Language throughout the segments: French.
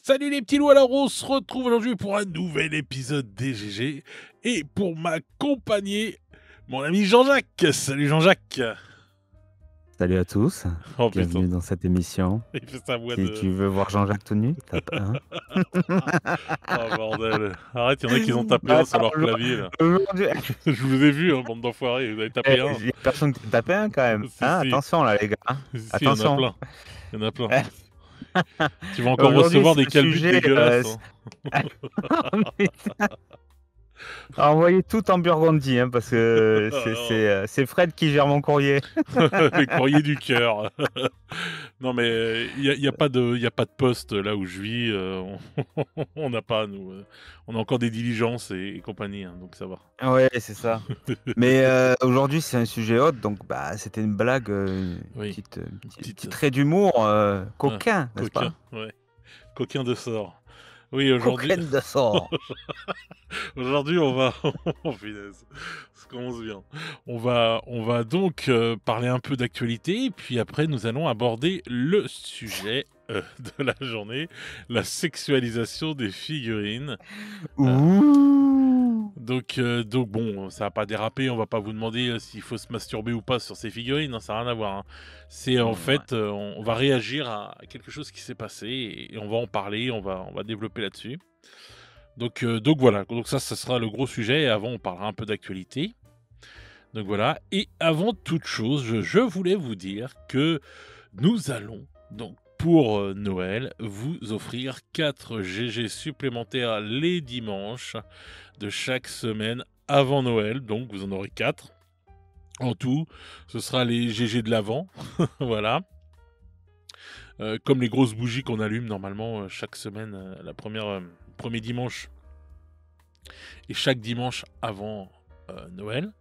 Salut les petits loups, alors on se retrouve aujourd'hui pour un nouvel épisode des GG et pour m'accompagner, mon ami Jean-Jacques. Salut Jean-Jacques. Salut à tous, Oh putain, bienvenue dans cette émission. il fait sa voix Si de... tu veux voir Jean-Jacques tout nu, tape 1. Oh bordel, arrête, il y en a qui ont tapé un sur Attends, leur clavier là. aujourd'hui, Je vous ai vu, hein, bande d'enfoirés, vous avez tapé un. il y a personne qui a tapé un quand même. Si, Hein, si, attention là les gars, hein. si, il y en a Attention. plein, il y en a plein. Tu vas encore Aujourd'hui recevoir c'est des un calbutes sujet... dégueulasses. Hein. Envoyez tout en Burgondie, hein, parce que Alors, c'est Fred qui gère mon courrier. les courriers du cœur. Non mais il y a pas de poste là où je vis, on n'a pas nous, on a encore des diligences et compagnie, hein, donc ça va. Ouais, c'est ça. Mais aujourd'hui c'est un sujet hot, donc bah, c'était une blague, Oui, une un petite, petit trait d'humour ah, coquin, n'est-ce coquin, pas? ouais, coquin de sort. Oui, aujourd'hui Coquine de sort. aujourd'hui on va oh punaise, ça commence bien. On va donc, parler un peu d'actualité et puis après nous allons aborder le sujet, de la journée, la sexualisation des figurines. Heu Ouh! donc bon, ça va pas déraper, on va pas vous demander, s'il faut se masturber ou pas sur ces figurines, hein, ça a rien à voir, hein. C'est en Ouais. fait, on va réagir à quelque chose qui s'est passé et on va en parler, on va développer là-dessus. Donc voilà, donc ça sera le gros sujet et avant on parlera un peu d'actualité. Donc voilà et avant toute chose, je voulais vous dire que nous allons donc pour, Noël, vous offrir 4 GG supplémentaires les dimanches de chaque semaine avant Noël, donc vous en aurez 4 en tout. Ce sera les GG de l'avant, voilà, comme les grosses bougies qu'on allume normalement, chaque semaine, la première re 1 dimanche et chaque dimanche avant, Noël.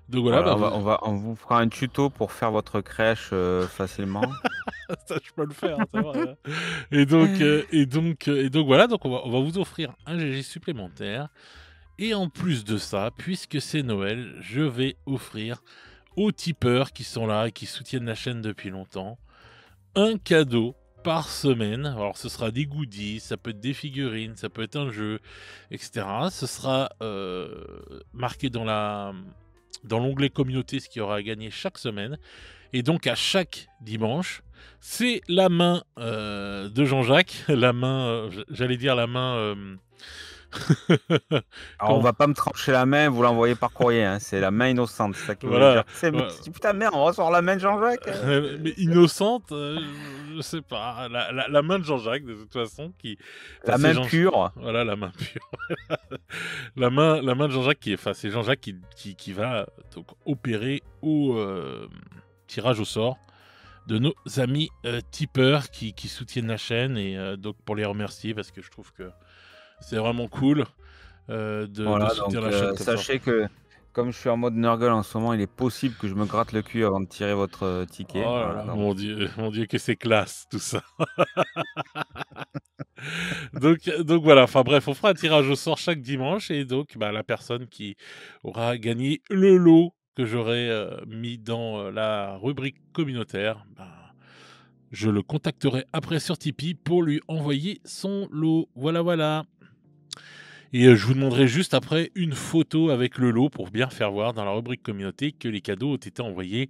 Donc voilà, bah, Voilà, vous on vous fera un tuto pour faire votre crèche, facilement. ça je peux le faire, hein, ça va, et donc voilà, donc on va vous offrir un GG supplémentaire et en plus de ça, puisque c'est Noël, je vais offrir aux tipeurs qui sont là et qui soutiennent la chaîne depuis longtemps, un cadeau par semaine. Alors ce sera des goodies, ça peut être des figurines, ça peut être un jeu, et cetera. Ce sera, marqué dans l'onglet communauté ce qu'il y aura à gagner chaque semaine et donc à chaque dimanche, c'est la main, de Jean-Jacques, la main, j'allais dire la main, Alors on comment? va pas me trancher la main, vous l'envoyez par courrier, hein, c'est la main innocente, c'est ça que vous voulez dire? Voilà, C'est voi je dis: «Putain merde, on ressort la main de Jean-Jacques?» mais innocente, je sais pas, la main de Jean-Jacques de toute façon qui enfin La c'est main Jean pure. voilà la main pure. La main de Jean-Jacques qui est enfin c'est Jean-Jacques qui va donc opérer au, tirage au sort de nos amis, tipeurs qui soutiennent la chaîne et donc pour les remercier parce que je trouve que c'est vraiment cool, de Voilà soutenir donc la chaîne comme ça. sachez que comme je suis en mode Nurgle en ce moment, il est possible que je me gratte le cul avant de tirer votre, ticket. Oh là Voilà là, donc mon Dieu que c'est classe tout ça. Donc voilà, enfin bref, on fera un tirage au sort chaque dimanche et donc bah, la personne qui aura gagné le lot que j'aurai, mis dans, la rubrique communautaire, bah, je le contacterai après sur Tipeee pour lui envoyer son lot. Voilà, voilà. Et je vous demanderai juste après une photo avec le lot pour bien faire voir dans la rubrique communauté que les cadeaux ont été envoyés,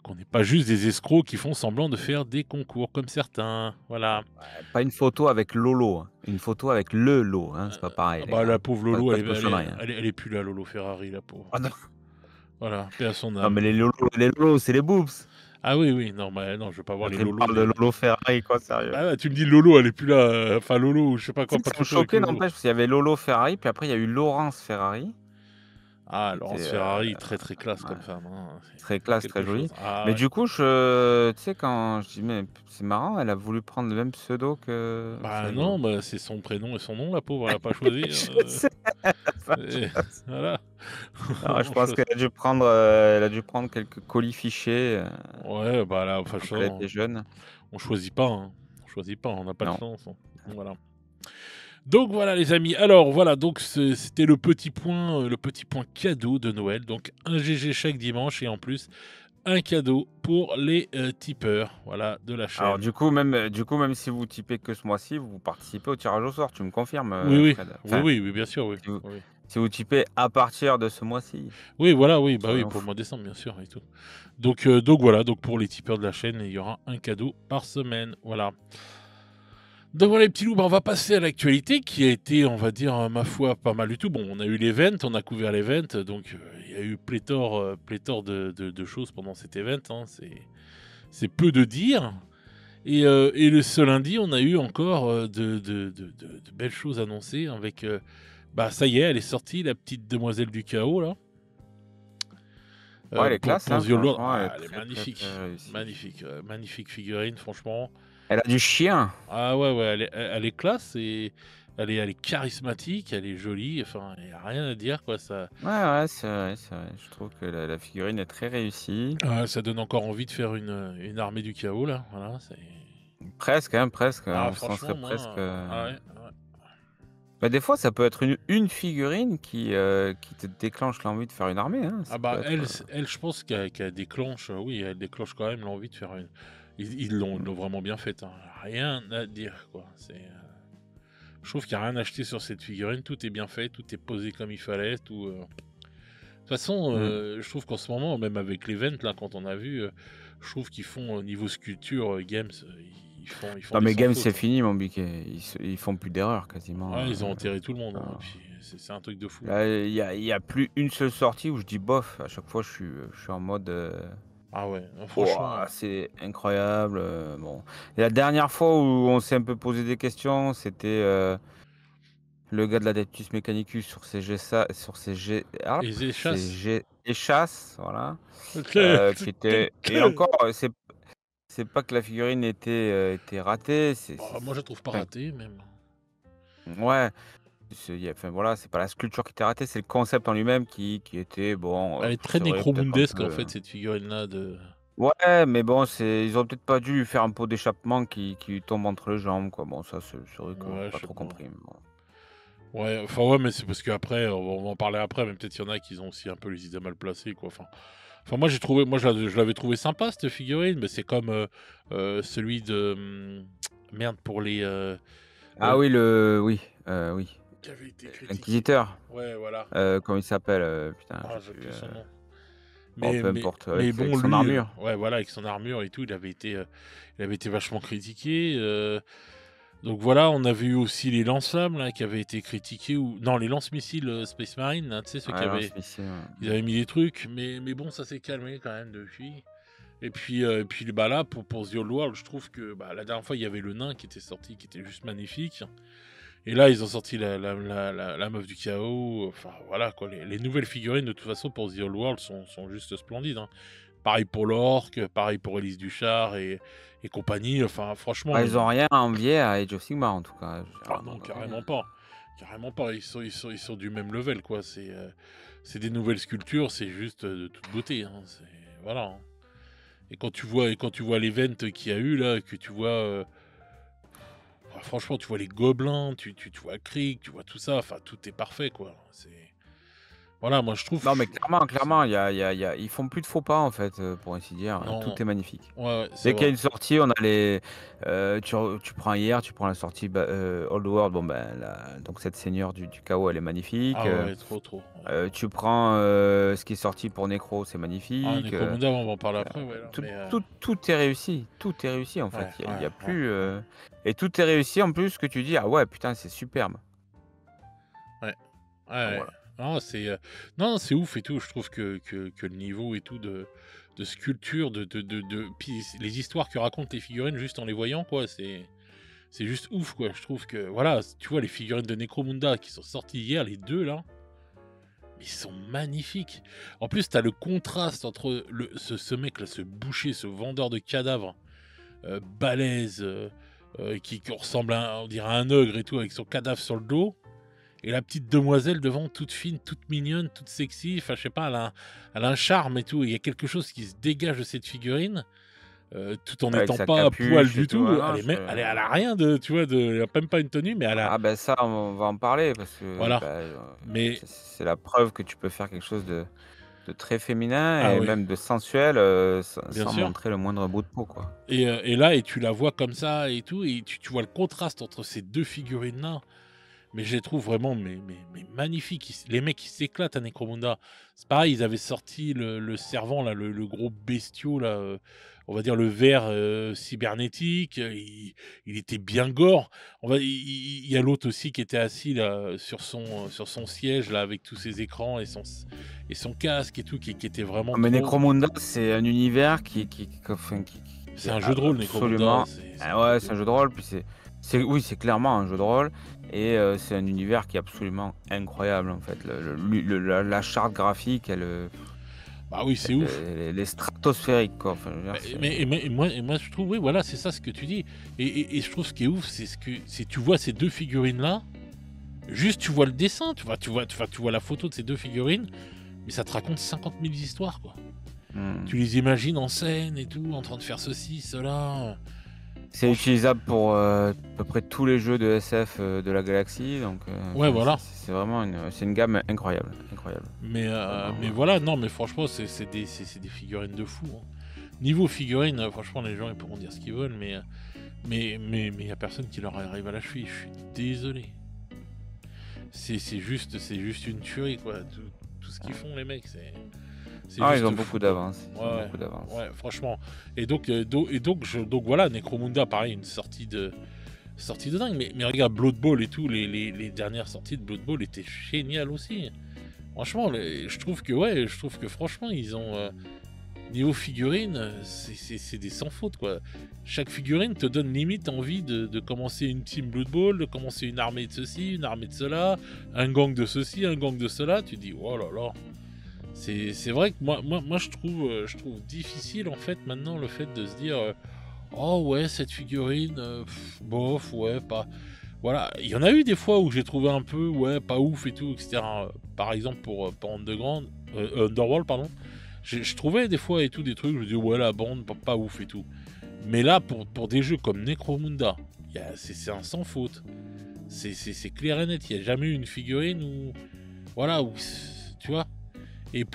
qu'on n'est pas juste des escrocs qui font semblant de faire des concours comme certains. Voilà. pas une photo avec Lolo, hein, une photo avec le lot, hein, c'est pas pareil Ah les bah, gars, la hein. pauvre Pas Lolo, pas elle de est elle est cochonneries, hein. elle est elle est plus là, Lolo Ferrari, la pauvre. Ah non, Voilà, paix à son non mais âme. les lolos, c'est les boobs. Ah oui, oui, non, bah, non, je veux pas voir Là les tu me Lolos, parles de les Lolo Ferrari quoi, sérieux? bah, ouais, tu me dis Lolo, elle est plus là, enfin Lolo ou je sais pas Tu quoi, sais que pas de ça me photo avec choquait Lolo. n'empêche, parce qu'il y avait Lolo Ferrari, puis après il y a eu Laurence Ferrari, Ah, qui Laurence était, Ferrari, très, très classe ouais, comme femme, hein, très c'est classe, quelque très chose. jolie. Ah Mais ouais. du coup, tu sais quand je dis: «Mais c'est marrant, elle a voulu prendre le même pseudo que» c'est Bah, rigolo. non, bah, c'est son prénom et son nom, la pauvre, elle a pas choisi, Je sais, enfin, et voilà. non, je On pense choisit elle a dû prendre quelques colis fichés, ouais, bah, là, enfin, quand elle était jeune. on choisit pas, hein. On choisit pas, on n'a pas de Non. chance, hein. Voilà. Donc voilà les amis, alors voilà, donc c'était le petit point cadeau de Noël, donc un GG chaque dimanche et en plus un cadeau pour les, tipeurs, voilà, de la Alors chaîne. du coup, même si vous typez que ce mois-ci, vous participez au tirage au sort, tu me confirmes, Oui, oui. Fred? Oui, Enfin, oui, oui, bien sûr, oui. si vous Oui, oui. si vous typez à partir de ce mois-ci, Oui, voilà, oui, bah, oui, soyons pour le fous. mois de décembre, bien sûr et tout. Donc voilà, donc pour les tipeurs de la chaîne, il y aura un cadeau par semaine, voilà. Donc voilà les petits loups, bah, on va passer à l'actualité qui a été, on va dire, ma foi, pas mal du tout. Bon, on a eu l'event, on a couvert l'event, donc il y a eu pléthore de choses pendant cet event, hein, c'est peu de dire et ce lundi, on a eu encore, de belles choses annoncées avec, bah, ça y est, elle est sortie la petite demoiselle du chaos là, Ouais, elle est classe, pour hein, The Old Lord. franchement, elle est Ah, elle est très, très, magnifique, très réussie. magnifique, magnifique figurine franchement. Elle a du chien. Ah ouais, ouais, elle est classe et elle est charismatique, elle est jolie, enfin, il y a rien à dire quoi, ça Ouais, ouais, c'est vrai, c'est vrai. Je trouve que la figurine est très réussie. ça donne encore envie de faire une armée du chaos là, voilà, c'est Presque, hein, presque, ah on se franchement lancerait presque, moi, ah ouais, ouais. bah, des fois, ça peut être une figurine qui te déclenche l'envie de faire une armée, hein. Ah Ça peut bah, être, elle elle je pense qu'elle déclenche, oui, elle déclenche quand même l'envie de faire une ils l'ont vraiment bien faite, hein, rien à dire quoi, je trouve qu'il y a rien à acheter sur cette figurine, tout est bien fait, tout est posé comme il fallait, tout, de toute façon, mmh. je trouve qu'en ce moment, même avec l'event là, quand on a vu, je trouve qu'ils font au niveau sculpture, Games, ils font Non, des mais sans Game, c'est faute, hein. fini, mon biquet. Ils font plus d'erreurs quasiment, Ouais, ils ont enterré tout le monde, hein, et alors puis c'est un truc de fou, hein. là, il y a plus une seule sortie où je dis: «Bof». À chaque fois, je suis en mode, Ah ouais, non franchement, «Wouah, c'est incroyable», bon. Et la dernière fois où on s'est un peu posé des questions, c'était, le gars de l'Adeptus Mechanicus sur ses G ah, ils ses échassent. G échasses, voilà, OK. qui était et encore, c'est pas que la figurine était ratée, Bah, moi je la trouve pas enfin, ratée même. ouais, enfin voilà, c'est pas la sculpture qui était ratée, c'est le concept en lui-même qui était bon, Elle est très c'est vrai peut-être un nécromundesque en peu, fait cette figurine-là de ouais, mais bon, ils ont peut-être pas dû lui faire un pot d'échappement qui lui tombe entre les jambes, quoi. Bon, ça, c'est vrai que ouais, pas je sais trop pas. compris, mais bon. Ouais, enfin ouais, mais c'est parce qu'après, on va en parler après, mais peut-être il y en a qui ont aussi un peu les idées mal placées quoi, moi j'ai trouvé moi je l'avais trouvé sympa cette figurine, mais c'est comme, celui de, merde pour les, Ah oui, oui, qui avait été critiqué. l'inquisiteur, Ouais, voilà. comment il s'appelle? Putain, Ah, j'ai j'ai plus, plus son nom. bon, Mais peu mais importe, mais avec bon son lui, armure. ouais voilà avec son armure et tout, il avait été vachement critiqué, donc voilà, on avait eu aussi les lance-flammes là qui avaient été critiqués ou non les lance-missiles, Space Marine là, tu sais ceux qui Ouais, avaient lance-missile, ils avaient mis des trucs, mais bon ça s'est calmé quand même depuis et puis bah là pour The Old World, je trouve que, bah, la dernière fois il y avait le nain qui était sorti, qui était juste magnifique et là ils ont sorti la meuf du chaos, enfin voilà quoi, les nouvelles figurines de toute façon pour The Old World sont juste splendides, hein. Pareil pour l'Orque, pareil pour Élise Duchard et compagnie, enfin bah, franchement, ils ont rien à envier à Age of Sigmar, en tout cas, à ah un non, moment donné, carrément pas. Carrément pas. Ils sont du même level, quoi. C'est des nouvelles sculptures, c'est juste de toute beauté, hein. Voilà, hein. Et quand tu vois l'event qu'il y a eu là, que tu vois, franchement, tu vois les gobelins, tu vois Krieg, tu vois tout ça, enfin tout est parfait, quoi. Voilà, moi je trouve. non, mais clairement, ils font plus de faux pas, en fait, pour ainsi dire, Non, non. tout est magnifique. Ouais, ouais, c'est Dès qu'il y vrai. a une sortie, on a tu prends hier, tu prends la sortie, bah, Old World, bon, ben, donc cette seigneur du chaos, elle est magnifique, Ah ouais, trop, trop. Ouais. tu prends, ce qui est sorti pour Necro, c'est Ah, magnifique, Necromunda, on va en parler après, ouais, là, tout mais tout est réussi, en fait. ouais, Il y ouais, a ouais, plus, ouais, et tout est réussi en plus que tu dis: «Ah ouais, putain, c'est superbe». ouais. Ouais, Donc ouais. voilà. Non, non, c'est ouf et tout. Je trouve que le niveau et tout de sculpture, puis les histoires que racontent les figurines juste en les voyant, quoi, c'est juste ouf, quoi. Je trouve que, voilà, tu vois, les figurines de Necromunda qui sont sorties hier, les deux là, ils sont magnifiques. En plus, t'as le contraste entre ce mec-là, ce boucher, ce vendeur de cadavres, balèze, qui ressemble on dirait à un ogre et tout, avec son cadavre sur le dos. Et la petite demoiselle devant, toute fine, toute mignonne, toute sexy, enfin je sais pas, elle a un charme et tout. Il y a quelque chose qui se dégage de cette figurine, tout en Avec n'étant sa pas à poil capuche et du tout, ah tout. non, Elle a rien de, tu vois, elle a même pas une tenue, mais elle a, ah ben ça, on va en parler parce que, voilà. bah, Mais c'est la preuve que tu peux faire quelque chose de de très féminin Ah et oui, même de sensuel, bien sans sûr. montrer le moindre bout de peau, quoi. Et là et tu la vois comme ça et tout et tu vois le contraste entre ces 2 figurines-là, mais je les trouve vraiment mais magnifiques. Les mecs, ils s'éclatent à Necromunda. C'est pareil, ils avaient sorti le servant là, le gros bestiau là, on va dire le ver, cybernétique, il était bien gore. Il y a l'autre aussi qui était assis là, sur son siège là, avec tous ses écrans et son casque et tout, qui était vraiment Mais trop. Necromunda, c'est un univers enfin, qui C'est est un jeu de rôle Necromunda, absolument c'est un ah truc ouais, de c'est un ouf. jeu de rôle, puis c'est oui, c'est clairement un jeu de rôle et c'est un univers qui est absolument incroyable, en fait. La charte graphique, Bah oui, c'est ouf. elle est stratosphérique, quoi. Enfin, je veux dire, c'est Mais moi je trouve, oui, voilà, c'est ça ce que tu dis. Et je trouve ce qui est ouf, c'est tu vois ces 2 figurines-là, juste tu vois le dessin, tu vois la photo de ces 2 figurines, mais ça te raconte 50 000 histoires, quoi. mmh. Tu les imagines en scène et tout, en train de faire ceci, cela, C'est franch utilisable pour, à peu près tous les jeux de SF, de la galaxie, donc ouais, enfin, voilà. c'est vraiment c'est une gamme incroyable, incroyable. Mais Vraiment, mais voilà, non, mais franchement, c'est des figurines de fou, hein. Niveau figurines, franchement, les gens, ils pourront dire ce qu'ils veulent, mais il y a personne qui leur arrive à la cheville, je suis désolé. C'est juste une tuerie, quoi. Tout ce qu'ils font, les mecs, c'est ah, ils ont juste beaucoup fou, quoi. d'avance, ils ont Ouais, beaucoup d'avance. ouais, franchement. Donc voilà, Necromunda, pareil, une sortie de dingue. Mais regarde, Blood Bowl et tout, les dernières sorties de Blood Bowl étaient géniales aussi. Franchement, je trouve que franchement, ils ont. Niveau figurine, c'est des sans faute, quoi. Chaque figurine te donne limite envie de commencer une team Blood Bowl, de commencer une armée de ceci, une armée de cela, un gang de ceci, un gang de cela. Tu dis, oh là là. C'est vrai que moi je trouve difficile en fait maintenant le fait de se dire oh ouais, cette figurine, bof, ouais, pas. Voilà, il y en a eu des fois où j'ai trouvé un peu, ouais, pas ouf et tout, etc. Par exemple pour Underworld, pardon. Je trouvais des fois et tout des trucs, je me dis ouais, la bande, pas ouf et tout. Mais là, pour des jeux comme Necromunda, c'est un sans faute. C'est clair et net, il n'y a jamais eu une figurine où. Voilà, où. Tu vois. Et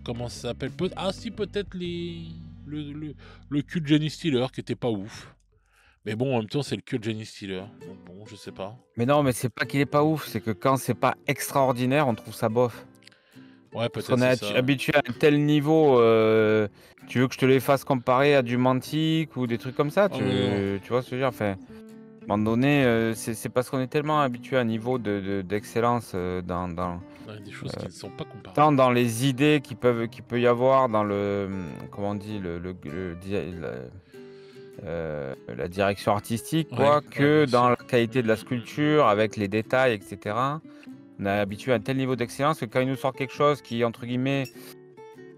comment ça s'appelle, ah si, peut-être le cul de Jenny Steeler qui était pas ouf. Mais bon, en même temps, c'est le cul de Jenny Steeler. Donc bon, je sais pas. Mais non, mais c'est pas qu'il est pas ouf, c'est que quand c'est pas extraordinaire, on trouve ça bof. Ouais, Parce peut-être qu'on c'est est ça. habitué à un tel niveau, tu veux que je te les fasse comparer à du Mantic ou des trucs comme ça? Oh non, Tu vois ce que je veux dire? Enfin, à un moment donné, c'est parce qu'on est tellement habitué à un niveau d'excellence, non, il y a des choses qui ne sont pas tant comparables. dans les idées qu'il peut y avoir dans comment on dit? La direction artistique, Ouais, quoi, ouais, que bien dans sûr. la qualité de la sculpture avec les détails et cetera. On est habitué à un tel niveau d'excellence que quand il nous sort quelque chose qui, entre guillemets,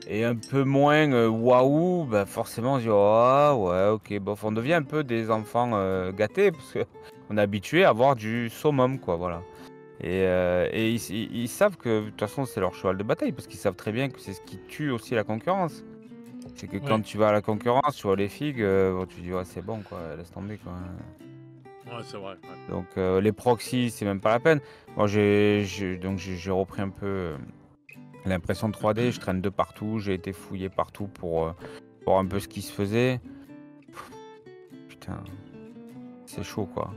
est un peu moins, waouh, bah, forcément on se dit: «Oh ouais, OK, bof». On devient un peu des enfants, gâtés parce qu'on est habitué à avoir du summum, quoi, voilà. Et ils savent que de toute façon c'est leur cheval de bataille parce qu'ils savent très bien que c'est ce qui tue aussi la concurrence. C'est que quand Ouais, tu vas à la concurrence, tu vois les figues, bon tu dis: «Ouais c'est bon quoi, laisse tomber quoi, hein». ouais, c'est vrai. Ouais. Donc les proxys, c'est même pas la peine. Moi j'ai repris un peu, l'impression 3D, je traîne de partout, j'ai été fouillé partout pour voir un peu ce qui se faisait. Putain, c'est chaud quoi.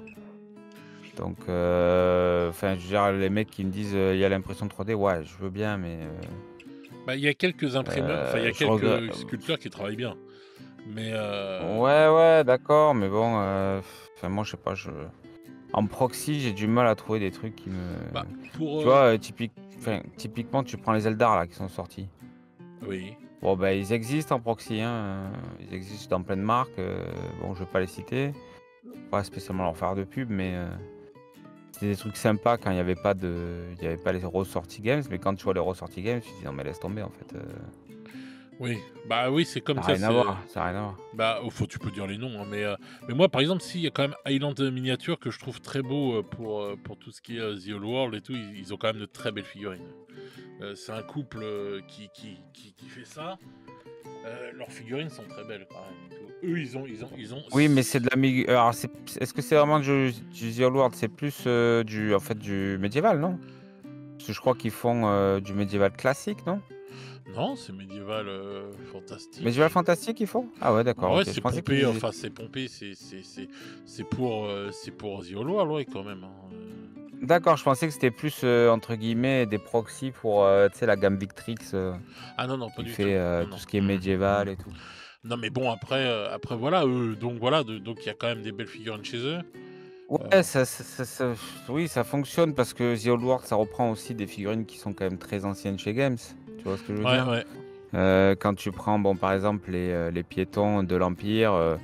Donc enfin je veux dire les mecs qui me disent: «Il y a l'impression 3D», ouais je veux bien mais Bah, il y a quelques imprimeurs, enfin, il y a je regrette quelques sculpteurs qui travaillent bien. Mais ouais, ouais, d'accord, mais bon, enfin moi je sais pas, en proxy, j'ai du mal à trouver des trucs qui me bah, pour. tu vois, typiquement, tu prends les Eldar là qui sont sortis. Oui. Bon, bah, ils existent en proxy, hein, ils existent dans plein de marques, bon, je vais pas les citer, pas spécialement leur faire de pub, mais c'était des trucs sympas quand il y avait pas les ressorties games, mais quand tu vois les ressorties games, tu te dis: «Non mais laisse tomber en fait, Oui. Bah oui, c'est comme ça a ça. rien à voir, ça a rien à voir». Bah, tu peux dire les noms, hein, mais moi, par exemple, si, il y a quand même Island Miniature que je trouve très beau pour tout ce qui est The Old World et tout. Ils ont quand même de très belles figurines. C'est un couple qui fait ça. Leurs figurines sont très belles quand même. Et tout. Eux, ils ont. Oui, mais c'est de la mig alors est-ce que c'est vraiment du The Old World? C'est plus, en fait, du médiéval, non? Parce que je crois qu'ils font, du médiéval classique, non? Non, c'est médiéval fantastique. Medieval Fantastic, ils font? Ah ouais, d'accord, Ah ouais, OK. Je c'est pensais pompé, qu'ils enfin c'est pompé, c'est pour The Hollow Alloy quand même, hein, d'accord, je pensais que c'était plus, entre guillemets «des proxys» pour, tu sais, la gamme Victrix, Ah non, non, pas qui du tout. fait, Non, tout non. ce qui est médiéval et tout. Non, mais bon après voilà, donc voilà, donc il y a quand même des belles figurines chez eux. Ouais, Heu, ça oui, ça fonctionne parce que The Old World, ça reprend aussi des figurines qui sont quand même très anciennes chez Games. Tu vois ce que je veux ouais, dire? ouais. Quand tu prends, bon, par exemple, les piétons de l'Empire,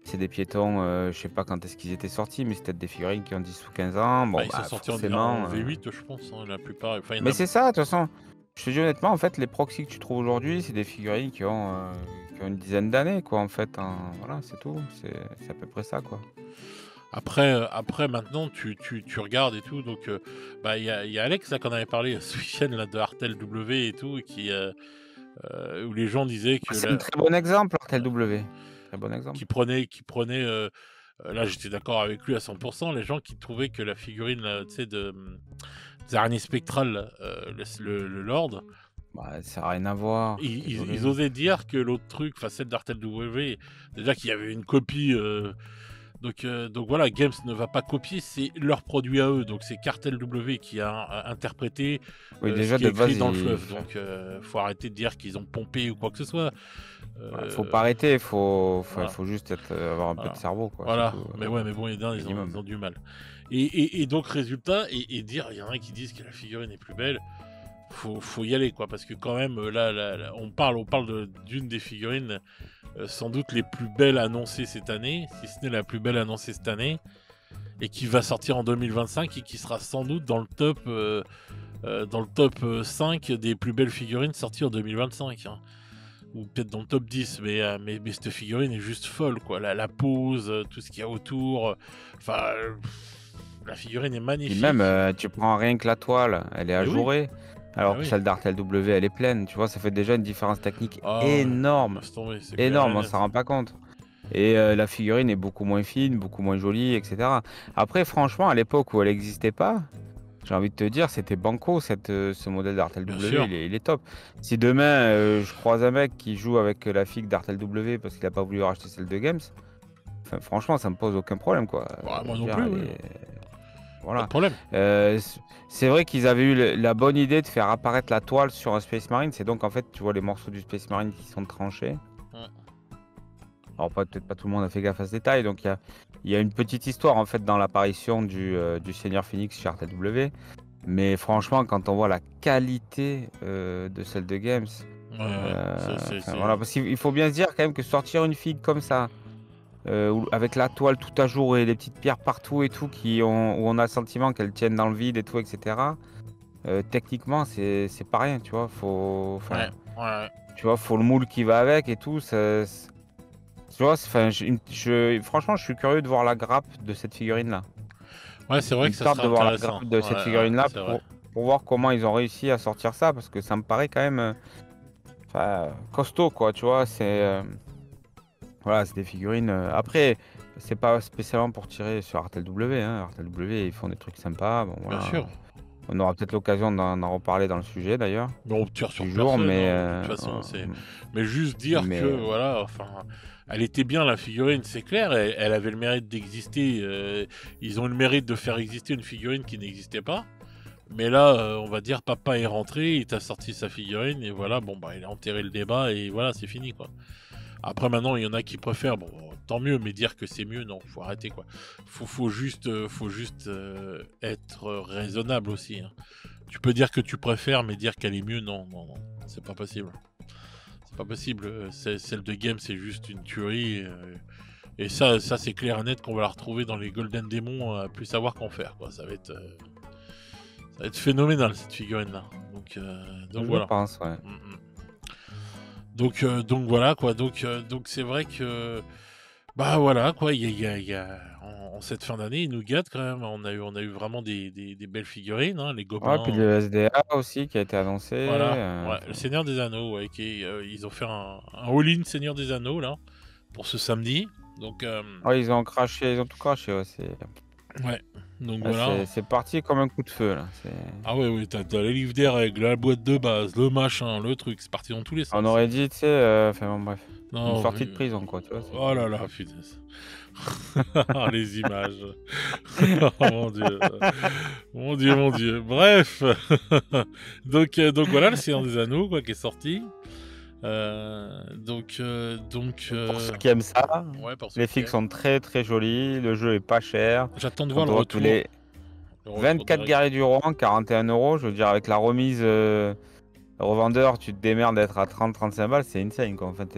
c'est des piétons, je sais pas quand est-ce qu'ils étaient sortis, mais c'est peut-être des figurines qui ont 10 ou 15 ans. Bah, Bon, ils sont bah, sortis en forcément, V8 je pense, hein, la plupart, enfin il y en mais a c'est ça, de toute façon. Je te dis honnêtement, en fait, les proxys que tu trouves aujourd'hui, c'est des figurines qui ont une dizaine d'années, quoi, en fait, hein. Voilà, c'est tout. C'est à peu près ça, quoi. après maintenant tu regardes et tout donc bah, il y a Alex là, qu'on avait parlé ce week-end là de Artel W et tout et où les gens disaient que C'est un la très bon exemple, Artel W. Très bon qui exemple. prenait qui prenait, là j'étais d'accord avec lui à 100. Les gens qui trouvaient que la figurine là, tu sais des araignées spectrales là, le Lord, Bah, ça a rien à voir, je suis ils désolé. osaient dire que l'autre truc, enfin celle d'Artel W, déjà qu'il y avait une copie, donc voilà, Games ne va pas copier, c'est leur produit à eux. Donc c'est Cartel W qui a interprété Oui, ce déjà qui est de écrit base, dans le il fleuve. Donc faut arrêter de dire qu'ils ont pompé ou quoi que ce soit. ouais, faut pas arrêter, Voilà, faut juste avoir un peu de voilà, cerveau, quoi, c'est voilà. tout, Mais ouais, mais bon, les dents, ils minimum. ont du mal. Et donc résultat, et dire, il y en a qui disent que la figurine est plus belle. Faut y aller quoi, parce que quand même là, on parle d'une des figurines sans doute les plus belles annoncées cette année, si ce n'est la plus belle annoncée cette année, et qui va sortir en 2025 et qui sera sans doute dans le top 5 des plus belles figurines sorties en 2025, hein. Ou peut-être dans le top 10, mais cette figurine est juste folle, quoi. La pose, tout ce qu'il y a autour, enfin, la figurine est Puis même, magnifique. tu prends rien que la toile, elle est Et oui, ajourée, ah alors que oui. celle d'Artel W, elle est pleine, tu vois? Ça fait déjà une différence technique Ah ouais, énorme, laisse tomber, c'est clair et énorme, on s'en net. rend pas compte. Et la figurine est beaucoup moins fine, beaucoup moins jolie et cetera. Après franchement, à l'époque où elle existait pas, j'ai envie de te dire, c'était banco ce modèle d'Artel Bien W, sûr. il est top. Si demain, je croise un mec qui joue avec la figue d'Artel W parce qu'il a pas voulu racheter celle de Games, enfin franchement, ça me pose aucun problème, quoi. Bah, Je moi veux non dire, plus, elle oui. est Pas de voilà. problème. C'est vrai qu'ils avaient eu le la bonne idée de faire apparaître la toile sur un Space Marine. C'est donc en fait, tu vois les morceaux du Space Marine qui sont tranchés. Mm. Alors peut-être pas tout le monde a fait gaffe à ce détail, donc il y a une petite histoire en fait dans l'apparition du Seigneur Phoenix chez Artel W. Mais franchement, quand on voit la qualité, de celle de Games, Ouais, ouais. enfin voilà, parce qu'il faut bien se dire quand même que sortir une figue comme ça, où avec la toile tout à jour et les petites pierres partout et tout où on a le sentiment qu'elles tiennent dans le vide et tout et cetera, techniquement c'est pas rien, tu vois? Ouais, ouais. Tu vois, faut le moule qui va avec et tout, tu vois? Enfin, franchement, je suis curieux de voir la grappe de cette figurine-là. Ouais, c'est vrai Il que me ça tarde serait de voir la intéressant. grappe de Ouais, cette ouais, figurine-là c'est vrai. pour voir comment ils ont réussi à sortir ça, parce que ça me paraît quand même, enfin, costaud, quoi, tu vois? Voilà, c'est des figurines, après, c'est pas spécialement pour tirer sur Artel W, hein. Artel W, ils font des trucs sympas, bon Bien voilà. sûr. On aura peut-être l'occasion d'en reparler dans le sujet d'ailleurs, Mais on tire sur du jour, personne, mais hein, de toute façon. Mais juste dire que, mais voilà, enfin, elle était bien la figurine, c'est clair. Elle avait le mérite d'exister. Ils ont le mérite de faire exister une figurine qui n'existait pas. Mais là, on va dire, papa est rentré, il t'a sorti sa figurine, et voilà, bon, bah, il a enterré le débat, et voilà, c'est fini, quoi. Après, maintenant, il y en a qui préfèrent, bon, tant mieux, mais dire que c'est mieux, non, faut arrêter, quoi. Faut juste être raisonnable aussi, hein. Tu peux dire que tu préfères, mais dire qu'elle est mieux, non, non, non, c'est pas possible. C'est pas possible. Celle de Game, c'est juste une tuerie. Et ça c'est clair et net qu'on va la retrouver dans les Golden Démons à plus savoir qu'en faire, quoi. Ça va être phénoménal, cette figurine-là. Donc je voilà. pense, ouais. Mm, mm. Donc voilà, quoi. Donc c'est vrai que bah voilà, quoi. En cette fin d'année, ils nous gâtent quand même. On a eu vraiment des belles figurines, hein, les Ouais, puis gobelins. le SDA aussi qui a été annoncé, Voilà, ouais, le enfin Seigneur des Anneaux, ouais, ils ont fait un all-in Seigneur des Anneaux là pour ce samedi. Donc ouais, ils ont tout craché, ouais, Ouais, donc Là, voilà. c'est parti comme un coup de feu, là. Ah ouais, ouais, t'as les livres des règles, la boîte de base, le machin, le truc, c'est parti dans tous les On sens. aurait dit, tu sais, enfin bon, bref, une Non, sortie de prison, quoi, tu vois. oh là là, punaise. Ah, les images. Oh mon Dieu. Mon Dieu, mon Dieu. Bref. Donc voilà, le Seigneur des Anneaux, quoi, qui est sorti. Pour ceux qui aiment ça, Ouais, pour ceux les qui figues aiment. sont très très jolies, le jeu est pas cher. J'attends de voir Quand le on voit que retour. les Le retour 24 d'Eric. guerriers du roi, 41 €, je veux dire, avec la remise revendeur, tu te démerdes d'être à 30-35 balles, c'est insane, quoi. En fait,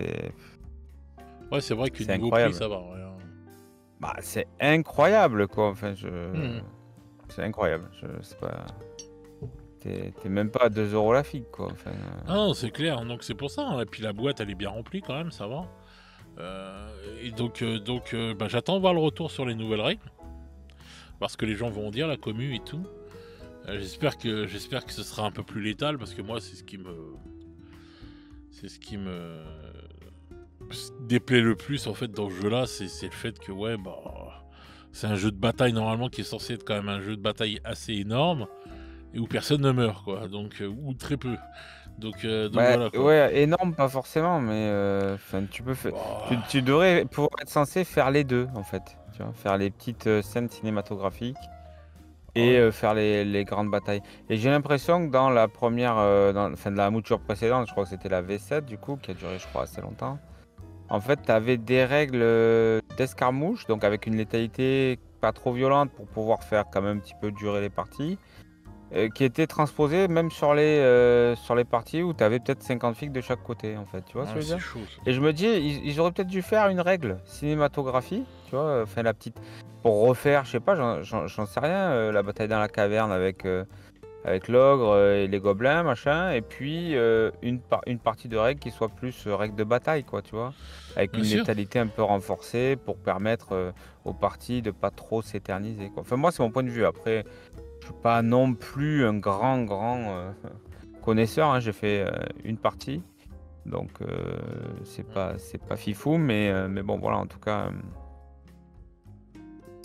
Ouais, c'est vrai que c'est niveau prix, incroyable. ça va. Ouais, hein. Bah, c'est incroyable, quoi. Enfin, Mhm. c'est incroyable. C'est pas... T'es même pas à 2 € la figue, quoi. Enfin, Ah non, c'est clair. Donc c'est pour ça, hein. Et puis la boîte, elle est bien remplie quand même, ça va. Et bah, j'attends de voir le retour sur les nouvelles règles. Parce que les gens vont dire, la commu et tout. J'espère que ce sera un peu plus létal parce que moi c'est ce qui me déplaît le plus en fait dans ce jeu-là, c'est le fait que ouais bah c'est un jeu de bataille normalement qui est censé être quand même un jeu de bataille assez énorme et où personne ne meurt quoi, donc ou très peu. Donc bah, voilà quoi. ouais, énorme, pas forcément, mais enfin, tu peux faire... Bah, tu devrais pouvoir être censé faire les deux, en fait. Tu vois, faire les petites scènes cinématographiques et ouais. faire les grandes batailles. Et j'ai l'impression que dans la première, enfin, de la mouture précédente, je crois que c'était la V7 du coup, qui a duré, je crois, assez longtemps. En fait, tu avais des règles d'escarmouche, donc avec une létalité pas trop violente pour pouvoir faire quand même un petit peu durer les parties, qui étaient transposées même sur les parties où tu avais peut-être 50 figues de chaque côté, en fait. Tu vois ce que Ouais, je veux c'est dire? chaud ça. Et je me dis, ils auraient peut-être dû faire une règle cinématographie, tu vois, enfin la petite, pour refaire, je sais pas, j'en sais rien, la bataille dans la caverne avec l'ogre et les gobelins, machin, et puis une partie de règles qui soit plus règle de bataille, quoi, tu vois, avec Bien une sûr. létalité un peu renforcée pour permettre aux parties de pas trop s'éterniser, quoi. Enfin, moi, c'est mon point de vue. Après, je suis pas non plus un grand connaisseur, hein. J'ai fait une partie, donc c'est pas fifou, mais bon, voilà, en tout cas,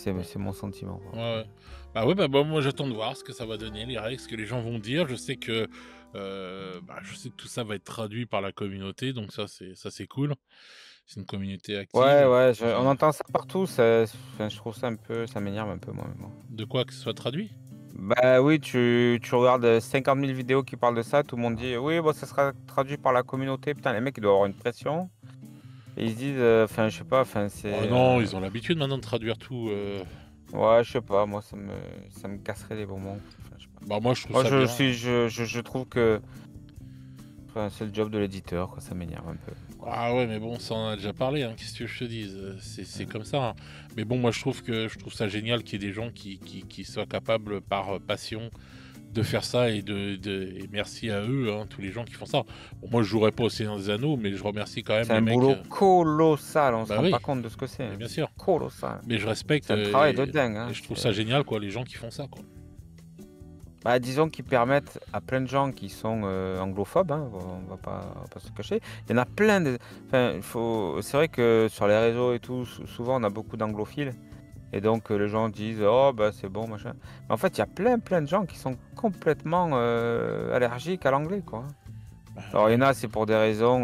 Ouais. c'est mon sentiment, quoi. Ouais, ouais. Bah ouais, bah, bon, moi j'attends de voir ce que ça va donner, les règles, ce que les gens vont dire. Je sais que tout ça va être traduit par la communauté, donc ça c'est cool. C'est une communauté Ouais, active. ouais, on J'ai- entend ça partout, enfin, je trouve ça un peu, ça m'énerve un peu, moi, mais bon. De quoi que ce soit traduit? Bah oui, tu regardes 50 000 vidéos qui parlent de ça, tout le monde dit oui, bon, ça sera traduit par la communauté. Putain, les mecs, ils doivent avoir une pression. Et ils se disent, enfin, je sais pas, enfin, Oh non, ils ont l'habitude maintenant de traduire tout. ouais, je sais pas, moi, ça me casserait les bonbons. Enfin, je sais pas. Bah moi je trouve Moi, ça bien. je trouve que enfin, c'est le job de l'éditeur, quoi, ça m'énerve un peu, quoi. Ah ouais, mais bon, ça on en a déjà parlé, hein, qu'est-ce que je te dise? C'est comme ça, hein. Mais bon, moi je trouve ça génial qu'il y ait des gens qui soient capables par passion de faire ça et merci à eux, hein, tous les gens qui font ça. Bon, moi je jouerai pas au Seigneur des Anneaux, mais je remercie quand même C'est les un mecs. boulot colossal, on se Bah rend pas oui, compte de ce que c'est, mais hein, bien c'est sûr. colossal. Mais je respecte C'est un travail de dingue, et hein, je trouve ça génial, quoi, les gens qui font ça, quoi. bah, disons qu'ils permettent à plein de gens qui sont anglophobes, hein, on va pas se cacher. Il y en a plein de... Enfin, c'est vrai que sur les réseaux et tout, souvent on a beaucoup d'anglophiles. Et donc les gens disent, oh bah c'est bon, machin. Mais en fait, il y a plein de gens qui sont complètement allergiques à l'anglais, quoi, hein. Bah Alors il y ouais. en a, c'est pour des raisons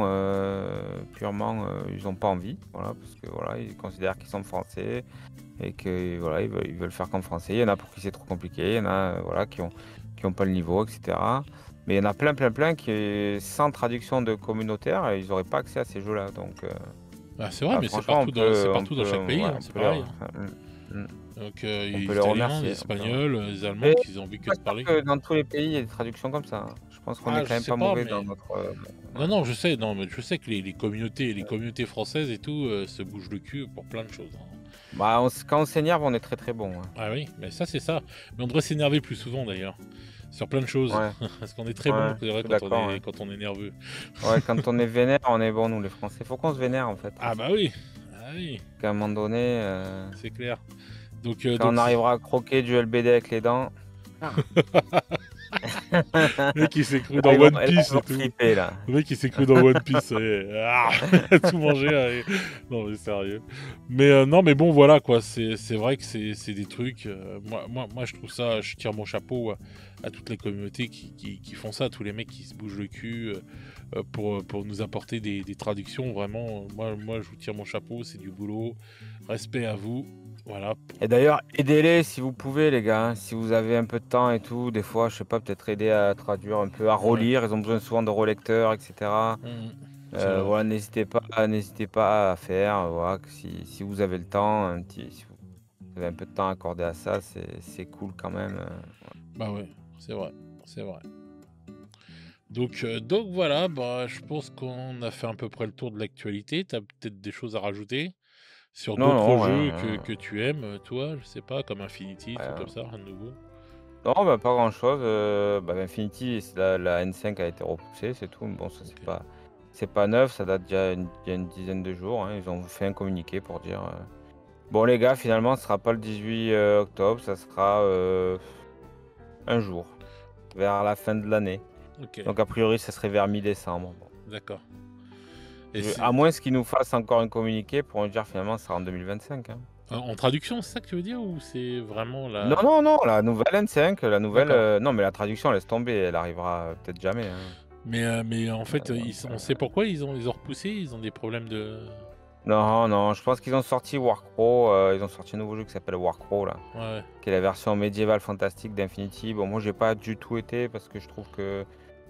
purement, ils n'ont pas envie, voilà, parce que voilà, ils considèrent qu'ils sont français et que voilà, ils veulent faire comme français. Il y en a pour qui c'est trop compliqué, il y en a voilà, qui ont pas le niveau, etc. Mais il y en a plein qui, sans traduction de communautaire, ils n'auraient pas accès à ces jeux-là. Donc Bah, c'est vrai, mais c'est franchement, partout c'est partout dans chaque pays, ouais, hein, c'est pareil, hein. enfin, Donc on les peut les Italiens, les remercier. Espagnols, les Allemands Mais qui ont envie je que suis de pas sûr parler. que dans tous les pays, il y ait des traductions comme ça, hein. Je pense qu'on est Ah, quand je même sais pas pas, mauvais dans mais notre... non, ouais. non, je sais, non, mais je sais que les communautés françaises et tout se bougent le cul pour plein de choses, hein. Bah, quand on s'énerve, on est très bon, hein. Ah oui, mais ça c'est ça. Mais on devrait s'énerver plus souvent d'ailleurs, sur plein de choses, Ouais, parce qu'on est très bon, ouais, c'est je vrai, suis d'accord, ouais. quand on est nerveux. Ouais, quand on est vénère, on est bon, nous, les Français. Faut qu'on se vénère, en fait. Ah bah oui, ah oui, Qu'à un moment donné, c'est clair. Donc, quand on arrivera à croquer du LBD avec les dents. Ah. Le mec, il s'est cru Là, dans One ils Piece vont et tout. flipper là. Le mec, il s'est cru dans One Piece. Il a tout mangé. Non, mais sérieux. Mais non, mais bon, voilà quoi. C'est vrai que c'est des trucs. Moi, je trouve ça. Je tire mon chapeau à toutes les communautés qui font ça. Tous les mecs qui se bougent le cul pour nous apporter des traductions. Vraiment, moi, je vous tire mon chapeau. C'est du boulot. Respect à vous. Voilà. Et d'ailleurs, aidez-les si vous pouvez, les gars, hein. Si vous avez un peu de temps et tout, des fois, je sais pas, peut-être aider à traduire un peu, à Ouais. relire. Ils ont besoin souvent de relecteurs, etc. Mhm. C'est vrai. Voilà, n'hésitez pas à faire. Voilà, que si vous avez le temps, si vous avez un peu de temps accordé à ça, c'est cool quand même. Bah ouais, c'est vrai. C'est vrai. Donc voilà, bah, je pense qu'on a fait à peu près le tour de l'actualité. Tu as peut-être des choses à rajouter sur Non, d'autres non, rien, jeux rien. que tu aimes, toi, je sais pas, comme Infinity, trucs comme Rien. ça, rien de nouveau. Non, bah, pas grand-chose. Bah, Infinity, la N5 a été repoussée, c'est tout. Mais bon, ça, Ok. c'est pas neuf, ça date déjà il y a une dizaine de jours, hein. Ils ont fait un communiqué pour dire bon, les gars, finalement, ce sera pas le 18 octobre, ça sera un jour, vers la fin de l'année. Ok, Donc, a priori, ça serait vers mi-décembre. Bon. d'accord. Et À c'est moins qu'ils nous fassent encore un communiqué pour nous dire finalement, ça sera en 2025, hein. en traduction, c'est ça que tu veux dire ou c'est vraiment Non, la... non, non, la nouvelle N5, la nouvelle. D'accord. Non, mais la traduction, laisse tomber, elle arrivera peut-être jamais, hein. Mais en fait, Donc, on sait pourquoi ils ont repoussé, ils ont des problèmes de... non, non, je pense qu'ils ont sorti Warcraft, ils ont sorti un nouveau jeu qui s'appelle Warcraft, là, Ouais, qui est la version médiévale fantastique d'Infinity. Bon, moi, j'ai pas du tout été parce que je trouve que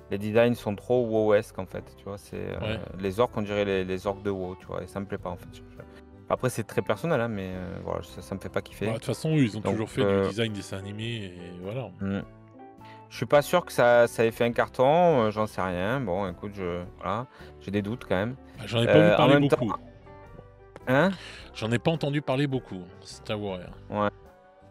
les designs sont trop WoW-esque, en fait, tu vois. C'est ouais. les orques, on dirait les orques de WoW, tu vois, et ça me plaît pas, en fait. Après, c'est très personnel, hein, mais voilà, ça me fait pas Bah, de kiffer. toute façon, eux, ils ont Donc, toujours fait du design dessin animé et voilà. hmm. Je suis pas sûr que ça ait fait un carton, j'en sais rien. Bon, écoute, voilà, j'ai des doutes quand même. Bah, j'en ai pas vu En parler même temps, beaucoup. hein? J'en ai pas entendu parler beaucoup, Star Wars. Ouais.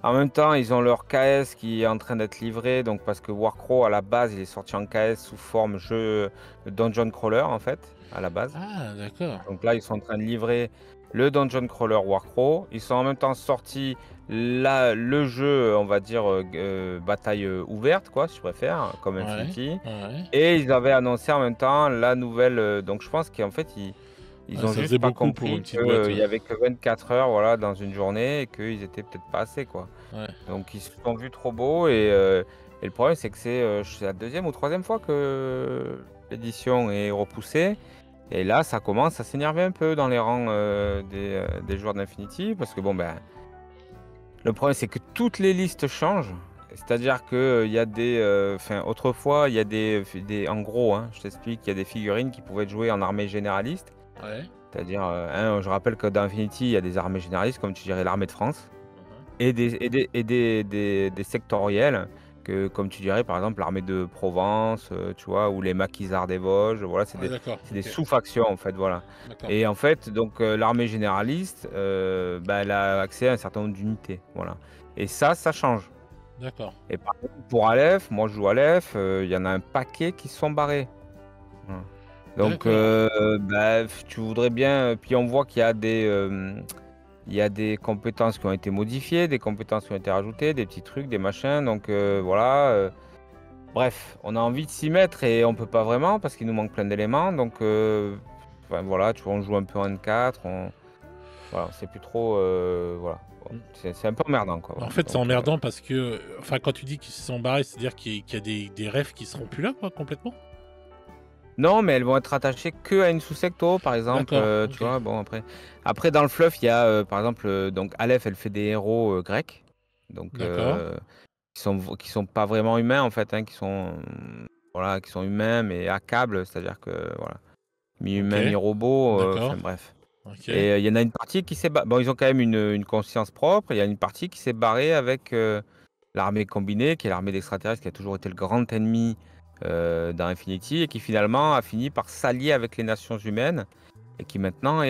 En même temps, ils ont leur KS qui est en train d'être livré, donc parce que Warcraft à la base, il est sorti en KS sous forme jeu de dungeon crawler en fait, à la base. Ah, d'accord. Donc là, ils sont en train de livrer le dungeon crawler Warcraft. Ils sont en même temps sortis là le jeu, on va dire bataille ouverte quoi, si je préfère, comme Ouais, Infinity. ouais. Et ils avaient annoncé en même temps la nouvelle. Donc je pense qu'en fait ils Ouais, ont ça juste faisait pas beaucoup pour une compris petite boîte. qu'il y avait que 24 heures voilà dans une journée et qu'ils étaient peut-être pas assez quoi. Ouais. Donc ils se sont vus trop beaux et le problème c'est que c'est la deuxième ou troisième fois que l'édition est repoussée. Et là ça commence à s'énerver un peu dans les rangs des joueurs d'Infinity parce que bon ben le problème c'est que toutes les listes changent. C'est-à-dire que il y a enfin autrefois il y a en gros hein, je t'explique, il y a des figurines qui pouvaient être jouées en armée généraliste. Ouais. C'est-à-dire, hein, je rappelle que dans Infinity, il y a des armées généralistes, comme tu dirais l'armée de France, Mhm. et des sectoriels, comme tu dirais par exemple l'armée de Provence, tu vois, ou les maquisards des Vosges, voilà, Ouais, d'accord. c'est des Ok. sous-factions en fait, voilà. D'accord. Et en fait, donc l'armée généraliste, bah, elle a accès à un certain nombre d'unités, voilà. Et ça change. D'accord. Et par contre, pour Aleph, moi je joue Aleph, il y en a un paquet qui se sont barrés. Voilà. Donc, D'accord. bah, tu voudrais bien, puis on voit qu'il y a il y a des compétences qui ont été modifiées, des compétences qui ont été rajoutées, des petits trucs, des machins. Donc, voilà. Bref, on a envie de s'y mettre et on peut pas vraiment parce qu'il nous manque plein d'éléments. Donc, enfin, voilà, tu vois, on joue un peu en N4. Voilà, c'est plus trop. Voilà. Bon, Mm. c'est un peu emmerdant, quoi. En Voilà. fait, c'est Donc, emmerdant parce que, enfin, quand tu dis qu'ils se sont barrés, c'est-à-dire qu'il y a des refs qui seront plus là, quoi, complètement. non, mais elles vont être attachées que à une sous-secto, par exemple, D'accord. tu Ok. vois. Bon, après dans le fluff, il y a, par exemple, donc Aleph, elle fait des héros grecs, donc D'accord. qui sont pas vraiment humains en fait, hein, voilà, qui sont humains mais accablent, c'est-à-dire que voilà, Ok. mi-humain, mi-robot, D'accord. enfin bref. Ok. Et il y en a une partie qui s'est bon, ils ont quand même une conscience propre. Il y a une partie qui s'est barrée avec l'armée combinée, qui est l'armée d'extraterrestres, qui a toujours été le grand ennemi dans Infinity, et qui finalement a fini par s'allier avec les nations humaines, et qui maintenant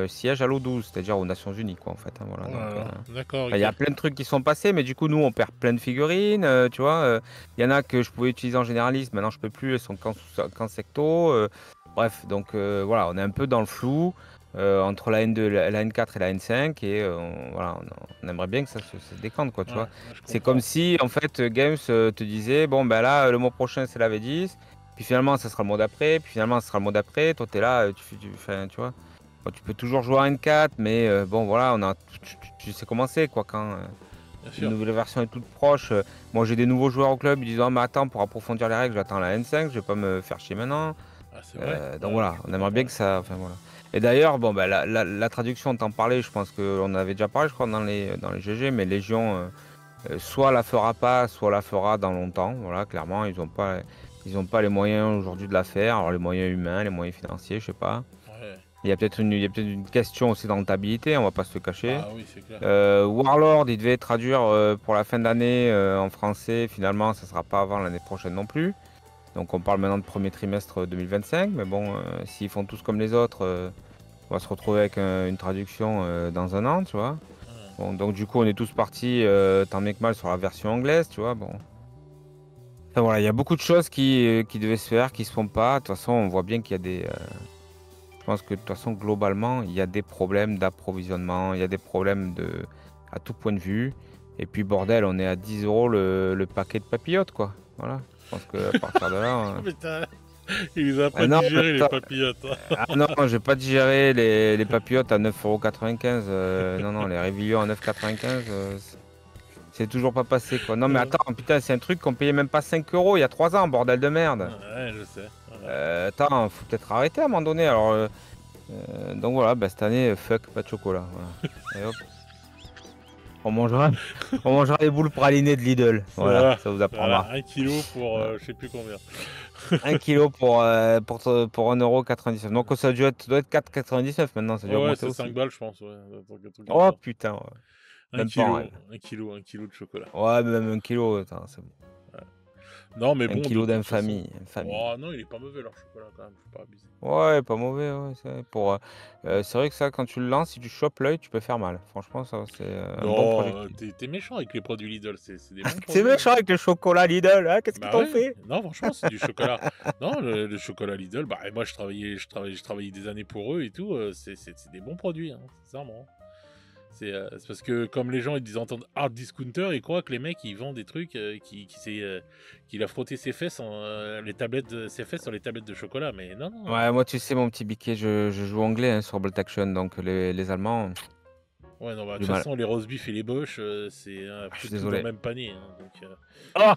siège à l'O12, c'est-à-dire aux Nations Unies, quoi, en fait, hein, voilà, Oh donc, là là. D'accord. il Ok. y a plein de trucs qui sont passés, mais du coup, nous, on perd plein de figurines, tu vois. Il y en a que je pouvais utiliser en généraliste, maintenant je peux plus, elles sont qu'en secto. Bref, donc voilà, on est un peu dans le flou. entre la N2, la N4 et la N5 et voilà, on aimerait bien que ça se décante, quoi, tu Ouais, vois. ouais, je C'est comme comprends. si, en fait, Games te disait, bon, ben là, le mois prochain, c'est la V10, puis finalement, ça sera le mois d'après, puis finalement, ça sera le mois d'après. Toi, tu es là, enfin, tu vois. Bon, tu peux toujours jouer à N4, mais bon, voilà, tu sais comment c'est, quoi, quand Bien une sûr. nouvelle version est toute proche. Moi, j'ai des nouveaux joueurs au club, ils disent, ah, mais attends, pour approfondir les règles, j'attends la N5, je vais pas me faire chier maintenant. Ah, c'est vrai. Donc Ouais, voilà, je on peux aimerait bien comprendre. que ça. Enfin voilà. Et d'ailleurs, bon, bah, la traduction, t'en parlais, je pense qu'on en avait déjà parlé, je crois, dans les GG, mais Légion, soit la fera pas, soit la fera dans longtemps. Voilà, clairement, ils ont pas les moyens aujourd'hui de la faire. Alors, les moyens humains, les moyens financiers, je sais pas. Ouais. Il y a peut-être une question aussi de rentabilité, on va pas se le cacher. Bah oui, c'est clair. Warlord, il devait traduire pour la fin d'année en français. Finalement, ça sera pas avant l'année prochaine non plus. Donc on parle maintenant de premier trimestre 2025, mais bon, s'ils font tous comme les autres, on va se retrouver avec une traduction dans un an, tu vois. Ouais. Bon, donc du coup, on est tous partis tant bien que mal sur la version anglaise, tu vois. Bon. Enfin voilà, il y a beaucoup de choses qui devaient se faire, qui se font pas. De toute façon, on voit bien qu'il y a des. Je pense que de toute façon, globalement, il y a des problèmes d'approvisionnement, il y a des problèmes à tout point de vue. Et puis bordel, on est à 10 euros le paquet de papillotes, quoi. Voilà. Je pense qu'à partir de là. Putain, il les a Ah pas non, mais digérés, les attends. papillotes, hein. Ah non, je vais pas digérer les papillotes à 9,95 €. Non, non, les réveillons à 9,95 €, c'est toujours pas passé, quoi. Non, mais Euh, attends, putain, c'est un truc qu'on payait même pas 5 € il y a 3 ans, bordel de merde. Ouais, je sais. Voilà. Attends, faut peut-être arrêter à un moment donné. Alors, donc voilà, bah, cette année, fuck, pas de chocolat. Voilà. Et hop, on mangera, on mangera les boules pralinées de Lidl. Voilà, Voilà, ça vous voilà, apprendra. 1 kilo pour Voilà. je sais plus combien. 1 kilo pour 1,99 €. Donc ça doit être 4,99 maintenant, ça a dû Ouais, augmenter c'est 5 aussi. balles, je pense, ouais, un truc comme Oh ça. putain, ouais. 1 Même pas en kilo, rêve. 1 kilo de chocolat. Ouais, même 1 kilo, attends, c'est bon. Ouais. Non, mais 1 bon, de kilo toute façon. d'infamie, infamie. Oh non, il est pas mauvais leur chocolat quand même, faut pas abuser. Ouais, pas mauvais, ouais, c'est vrai que ça, quand tu le lances, si tu chopes l'œil, tu peux faire mal. Franchement, ça, c'est un bon Non, projectile. t'es méchant avec les produits Lidl, c'est des bons C'est produits, hein. méchant avec le chocolat Lidl, hein, qu'est-ce qu'ils Bah t'ont ouais, fait? non, franchement, c'est du chocolat. Non, le chocolat Lidl, bah et moi je travaillais des années pour eux et tout, c'est des bons produits, hein, sincèrement. C'est parce que comme les gens ils entendent hard discounter, ils croient que les mecs ils vendent des trucs qu'il a frotté ses fesses les tablettes ses fesses sur les tablettes de chocolat, mais non, non. Ouais, moi, tu sais, mon petit biquet, je joue anglais hein, sur Bolt Action, donc les Allemands, Ouais, non, bah de du toute mal. façon les roast beef et les boches, c'est un Ah, je peu suis tout dans le désolé. même panier, hein, donc Oh!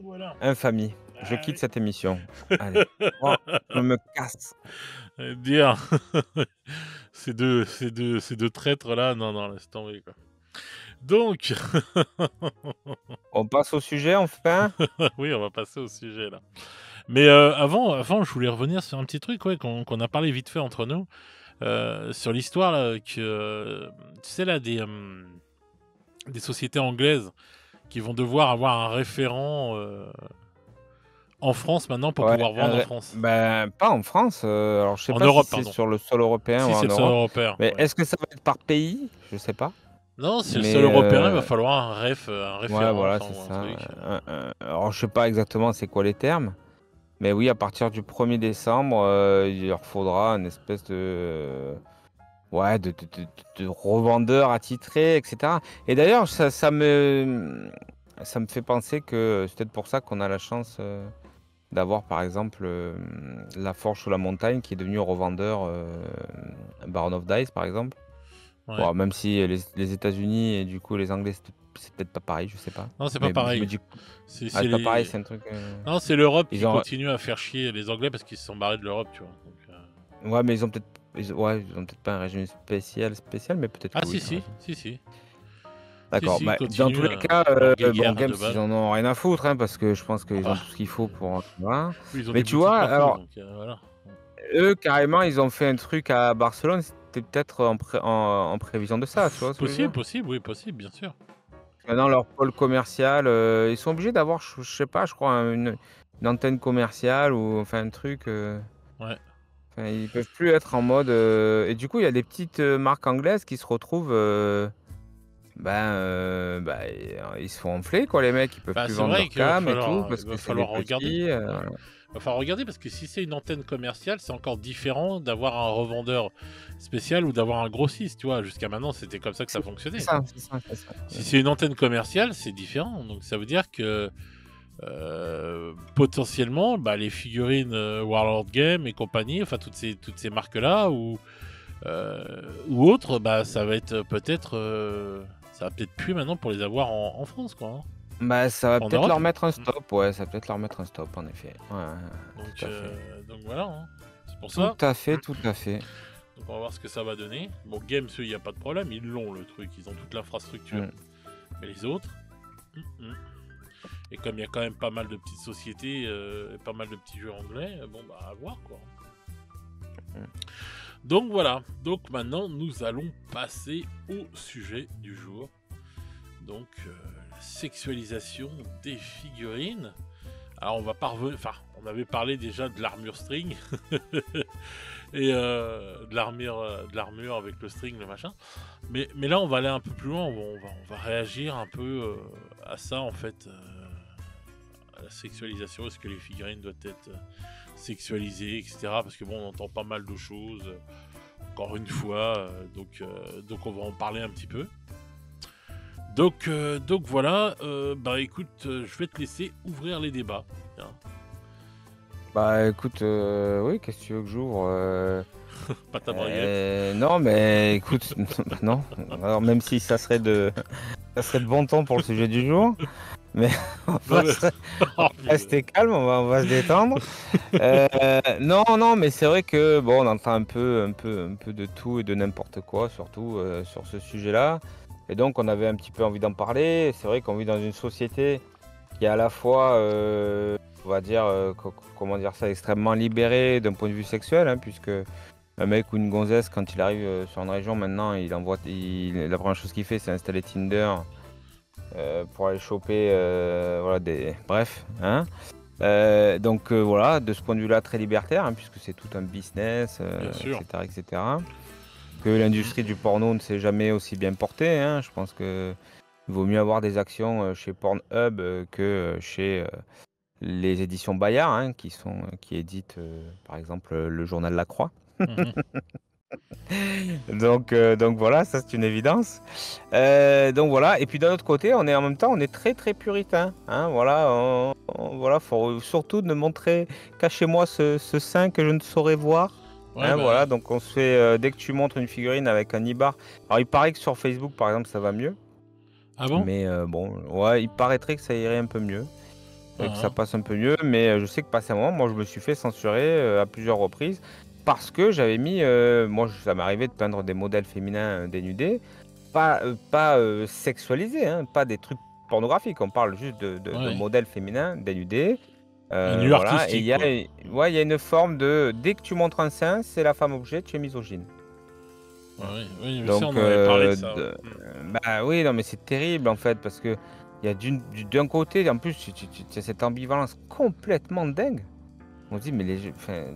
voilà. Infamie. Je Ah quitte oui. cette émission. Allez. Oh, je me casse. Dire ces deux traîtres là, non, non, laisse tomber quoi. Donc, On passe au sujet, enfin? oui, on va passer au sujet là. Mais avant, je voulais revenir sur un petit truc, ouais, qu'on a parlé vite fait entre nous, sur l'histoire là, tu sais là des sociétés anglaises qui vont devoir avoir un référent en France maintenant pour Ouais, pouvoir vendre en France. ben, pas en France, alors je sais En pas si Europe, c'est pardon. sur le sol européen ou Si, en c'est le sol Europe, européen, mais ouais. est-ce que ça va être par pays? Je sais pas, Non, c'est le sol mais européen, il va falloir un ouais, référent, voilà, enfin c'est ou un ça, truc. alors je sais pas exactement c'est quoi les termes, mais oui, à partir du 1er décembre, il leur faudra une espèce ouais, de revendeur attitré et cetera et d'ailleurs ça me fait penser que c'est peut-être pour ça qu'on a la chance, d'avoir par exemple, La Forge sous la montagne qui est devenu revendeur, Baron of Dice par exemple. Ouais. Bon, même si les États-Unis et du coup les Anglais, c'est peut-être pas pareil, je sais pas. Non, c'est pas Mais je me pareil. dis C'est ah, c'est c'est pas pareil, les c'est un truc, Non, c'est l'Europe ils qui ont continue à faire chier les Anglais parce qu'ils se sont barrés de l'Europe, tu vois? Donc, ouais, mais ils ont peut-être pas un régime spécial, mais peut-être ah que si, oui, tu as si, raison. si, si. Si, D'accord, si, ils bah, dans tous continuent, les cas, leur bon, guéguerre Games, de ils balle. en ont rien à foutre, hein, parce que je pense Ah qu'ils ont bah, tout ce qu'il faut pour voilà. eux, ils ont Mais des tu boutiques vois, partout, alors donc voilà. eux, carrément, ils ont fait un truc à Barcelone, c'était peut-être en prévision de ça, tu vois ce que je veux Possible, dire? possible, oui, possible, bien sûr. Maintenant leur pôle commercial, ils sont obligés d'avoir, je sais pas, je crois une antenne commerciale ou enfin un truc, Ouais. enfin ils peuvent plus être en mode, et du coup, il y a des petites, marques anglaises qui se retrouvent, bah, ils se font enfler quoi les mecs, ils peuvent Bah, plus c'est vendre vrai leur qu'il va cam et tout falloir il parce que va c'est des falloir regarder. petits, Ouais. Enfin, regardez, parce que si c'est une antenne commerciale, c'est encore différent d'avoir un revendeur spécial ou d'avoir un grossiste, tu vois. Jusqu'à maintenant, c'était comme ça que ça C'est fonctionnait. ça, c'est ça, c'est ça. Si c'est une antenne commerciale, c'est différent. Donc ça veut dire que potentiellement, bah, les figurines Warlord Game et compagnie, enfin toutes ces marques-là ou autres, bah, ça va être ça va peut-être plus maintenant pour les avoir en France, quoi. Hein. Bah, ça va En peut-être leur Europe. mettre un stop, ouais, ça va peut-être leur mettre un stop, en effet. Ouais, Donc, tout à fait. donc voilà. Hein. C'est pour Tout ça. à fait, tout à fait. Donc on va voir ce que ça va donner. Bon, Games, eux, il n'y a pas de problème, ils l'ont le truc, ils ont toute l'infrastructure. Mm. Mais les autres. Et comme il y a quand même pas mal de petites sociétés et pas mal de petits jeux anglais, bon bah à voir quoi. Donc voilà, donc maintenant nous allons passer au sujet du jour. Donc la sexualisation des figurines. Alors on va pas revenir, enfin on avait parlé déjà de l'armure string et de l'armure avec le string, le machin. Mais là on va aller un peu plus loin, on va réagir un peu à ça en fait. À la sexualisation, est-ce que les figurines doivent être sexualisées, etc. Parce que bon, on entend pas mal de choses, encore une fois, donc on va en parler un petit peu. Donc voilà, bah écoute, je vais te laisser ouvrir les débats. Hein. Bah écoute, oui, qu'est-ce que tu veux que j'ouvre Pas ta baguette. Non, mais écoute, non. Alors même si ça serait de bon ton pour le sujet du jour, mais on va rester calme, on va se détendre. Non, mais c'est vrai que bon, on entend un peu de tout et de n'importe quoi, surtout sur ce sujet-là. Et donc on avait un petit peu envie d'en parler. C'est vrai qu'on vit dans une société qui est à la fois, on va dire, comment dire ça, extrêmement libérée d'un point de vue sexuel, hein, puisque un mec ou une gonzesse, quand il arrive sur une région maintenant, la première chose qu'il fait, c'est installer Tinder pour aller choper, voilà, bref, hein. Donc voilà, de ce point de vue-là, très libertaire, hein, puisque c'est tout un business, etc. Que l'industrie du porno ne s'est jamais aussi bien portée, hein. Je pense que il vaut mieux avoir des actions chez Pornhub que chez les éditions Bayard, hein, qui éditent par exemple le journal La Croix. Donc voilà, ça c'est une évidence. Donc voilà, et puis d'un autre côté, en même temps, on est très très puritain. Hein, voilà, voilà, faut surtout ne montrer qu'à chez moi ce sein que je ne saurais voir. Ouais, Hein, bah, voilà, donc on se fait dès que tu montres une figurine avec un ibar. Alors il paraît que sur Facebook par exemple ça va mieux. Ah bon? Mais bon, ouais, il paraîtrait que ça irait un peu mieux. Que ça passe un peu mieux, mais je sais que passé un moment, moi je me suis fait censurer à plusieurs reprises parce que j'avais mis, moi ça m'est arrivé de peindre des modèles féminins dénudés, pas sexualisés, hein, pas des trucs pornographiques, on parle juste de modèles féminins dénudés. Nu Voilà, et artistique, il y a une forme de, dès que tu montres un sein, c'est la femme objet, tu es misogyne. Oui, mais Donc, ça, on en avait parlé de ça. bah oui, non, mais c'est terrible en fait, parce que il y a d'un côté, en plus, tu as cette ambivalence complètement dingue. On se dit, mais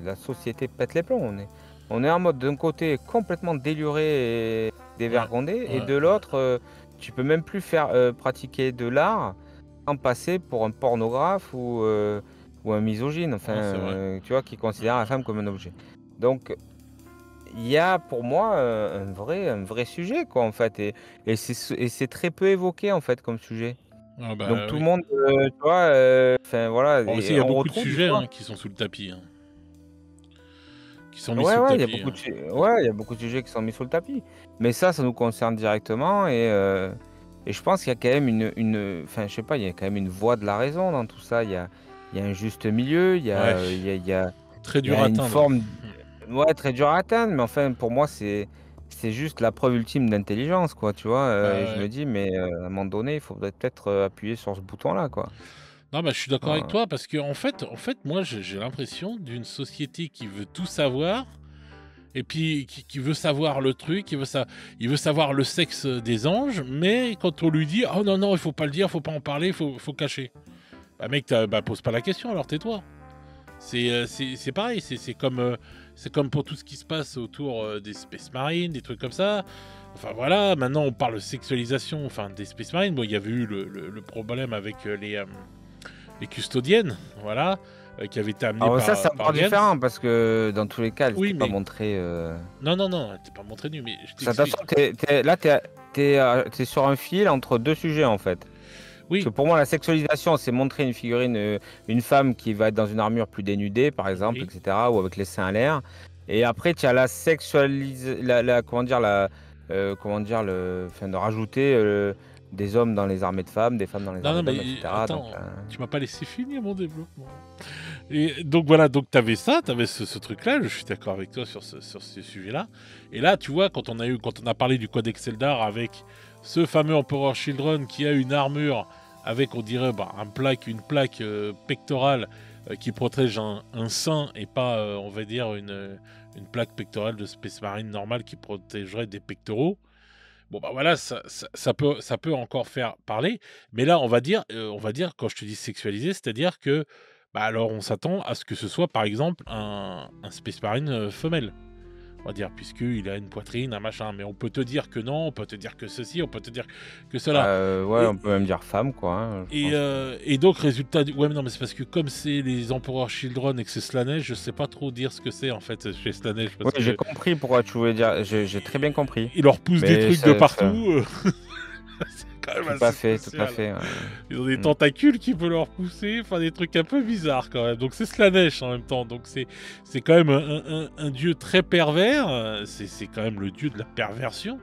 la société pète les plombs. On est en mode d'un côté complètement déluré et dévergondé, et de l'autre, tu peux même plus faire pratiquer de l'art sans passer pour un pornographe ou un misogyne, enfin, tu vois, qui considère la femme comme un objet. Donc, il y a pour moi un vrai sujet, quoi, en fait, et c'est très peu évoqué, en fait, comme sujet. Ah bah, Donc tout le monde, tu vois, enfin voilà, Bon, aussi, et il y a on beaucoup de retrouve des sujets fois. qui sont sous le tapis. Hein. Qui sont mis Ouais, sous le ouais, il y a tapis. beaucoup il y a beaucoup de sujets qui sont mis sous le tapis. Mais ça nous concerne directement, et je pense qu'il y a quand même enfin, je sais pas, il y a quand même une voie de la raison dans tout ça. Il y a un juste milieu, il y a, Ouais. il y a Très il y dur a à une atteindre. forme, ouais, très dur à atteindre, mais enfin, pour moi, c'est juste la preuve ultime d'intelligence, quoi, tu vois. Et je Ouais. me dis, mais à un moment donné, il faudrait peut-être appuyer sur ce bouton-là, quoi. Non, bah, je suis d'accord avec Voilà. toi parce que en fait, moi, j'ai l'impression d'une société qui veut tout savoir et puis qui veut savoir le truc, il veut savoir le sexe des anges, mais quand on lui dit oh non, il faut pas le dire, faut pas en parler, faut cacher. Bah mec, pose pas la question, alors tais-toi. C'est pareil, c'est comme pour tout ce qui se passe autour des Space Marines, des trucs comme ça. Enfin voilà, maintenant on parle de sexualisation, enfin des Space Marines. Bon, il y avait eu le problème avec les custodiennes, voilà. qui avait été amenée Alors ça, c'est par encore Gantz. différent parce que dans tous les cas, elle Oui, s'était pas mais montrée. non, non, non, elle était pas montrée nue, mais je Parce que, attention, t'explique. là, t'es sur un fil entre deux sujets en fait. Parce que Oui, pour moi, la sexualisation, c'est montrer une figurine, une femme qui va être dans une armure plus dénudée, par exemple, oui. etc., ou avec les seins à l'air. Et après, tu as la comment dire, comment dire, enfin, de rajouter des hommes dans les armées de femmes, des femmes dans les Non, non, armées mais d'hommes, etc. Donc, attends, tu m'as pas laissé finir mon développement. Et donc voilà, donc t'avais ça, t'avais ce truc-là, je suis d'accord avec toi sur ce sujet-là. Et là, tu vois, quand on a parlé du Codex Eldar avec ce fameux Emperor Children qui a une armure avec, on dirait, une plaque pectorale qui protège un sein et pas, on va dire, une plaque pectorale de Space Marine normale qui protégerait des pectoraux. Bon bah voilà, ça peut encore faire parler, mais là on va dire quand je te dis sexualisé, c'est-à-dire que, bah, alors on s'attend à ce que ce soit par exemple un Space Marine, femelle. On va dire puisqu'il a une poitrine, un machin, mais on peut te dire que non, on peut te dire que ceci, on peut te dire que cela. ouais, Et on peut même dire femme, quoi, hein, je pense. et donc résultat du ouais mais non, mais c'est parce que comme c'est les Emperor Children et que c'est Slaanesh, je sais pas trop dire ce que c'est en fait chez Slaanesh Oui, parce j'ai que compris pourquoi tu voulais dire. J'ai très bien compris. il leur pousse des Mais trucs de ça, partout, c'est quand même tout à assez fait, tout à spécial. fait. Ouais. Ils ont des Mm. tentacules qui peuvent leur pousser, enfin des trucs un peu bizarres quand même. Donc c'est Slanesh en même temps, donc c'est quand même un dieu très pervers, c'est quand même le dieu de la perversion.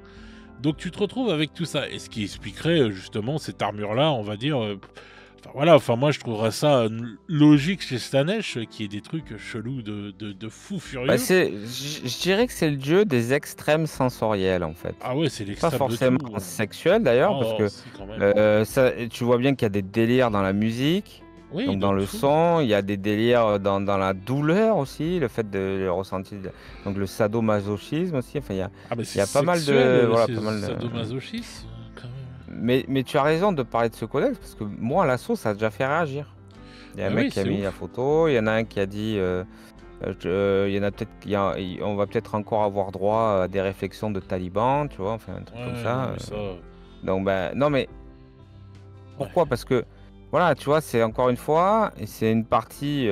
Donc tu te retrouves avec tout ça, et ce qui expliquerait justement cette armure-là, on va dire... Enfin voilà, enfin moi je trouverais ça logique chez Slanesh, qui est des trucs chelous de fou Bah, furieux. je dirais que c'est le dieu des extrêmes sensoriels, en fait. Ah ouais, c'est Pas l'extrême de forcément tout. sexuel d'ailleurs, parce Oh, que si quand même. tu vois bien qu'il y a des délires dans la musique, Oui, donc dans de le fou. son, il y a des délires dans la douleur aussi, le fait de le ressentir, donc le sadomasochisme aussi. Enfin, Ah mais il y c'est a pas mal sexuel, de, voilà, c'est pas mal de. sadomasochisme, quand même. Mais tu as raison de parler de ce codex, parce que moi, à l'assaut, ça a déjà fait réagir. Il y a un Bah mec oui, qui a c'est mis la ouf. photo, il y en a un qui a dit, il y en a peut-être, on va peut-être encore avoir droit à des réflexions de talibans, tu vois, enfin un truc comme Ouais, non, ça. mais ça, Donc ben non, mais ouais. pourquoi? Parce que voilà, tu vois, c'est encore une fois, et c'est une partie,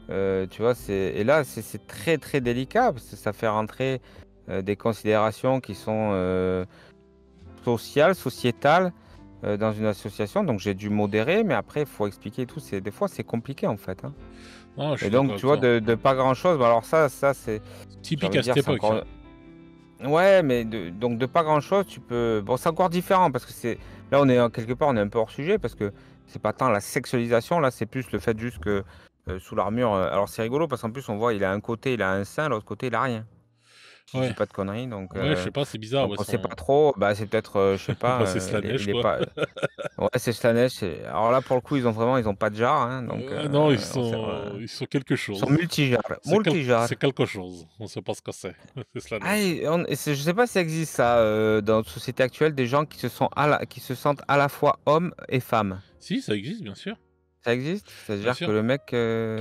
tu vois, et là c'est très très délicat parce que ça fait rentrer des considérations qui sont sociales, sociétales, dans une association. Donc j'ai dû modérer, mais après il faut expliquer tout. Des fois c'est compliqué en fait, hein. Non, je Et suis donc d'accord tu avec vois, toi. de pas grand-chose. Bah, alors ça c'est, C'est j'ai typique envie de à cette dire, c'est époque, encore. hein. Ouais, mais donc de pas grand-chose, tu peux. Bon, c'est encore différent parce que là, quelque part, on est un peu hors sujet parce que c'est pas tant la sexualisation, là, c'est plus le fait juste que sous l'armure. Alors, c'est rigolo parce qu'en plus, on voit, il a un côté, il a un sein, l'autre côté, il a rien. Si je dis Ouais. pas de conneries, donc, Ouais, je sais pas, c'est bizarre, ouais, on sait son... pas trop. Bah, c'est peut-être, je sais bah, pas, c'est il Slanesh, est quoi. pas. Ouais, c'est Slanesh. Alors là, pour le coup, ils ont pas de jarre, hein, donc Non, ils sont quelque ils sont chose. multijarres, multijarres. C'est quelque chose. On sait pas ce que c'est. C'est Ah, Slanesh. je sais pas si ça existe ça dans notre société actuelle, des gens qui se sentent à la fois hommes et femmes. Si, ça existe, bien sûr. Ça existe? Bien C'est-à-dire que sûr. le mec, Tout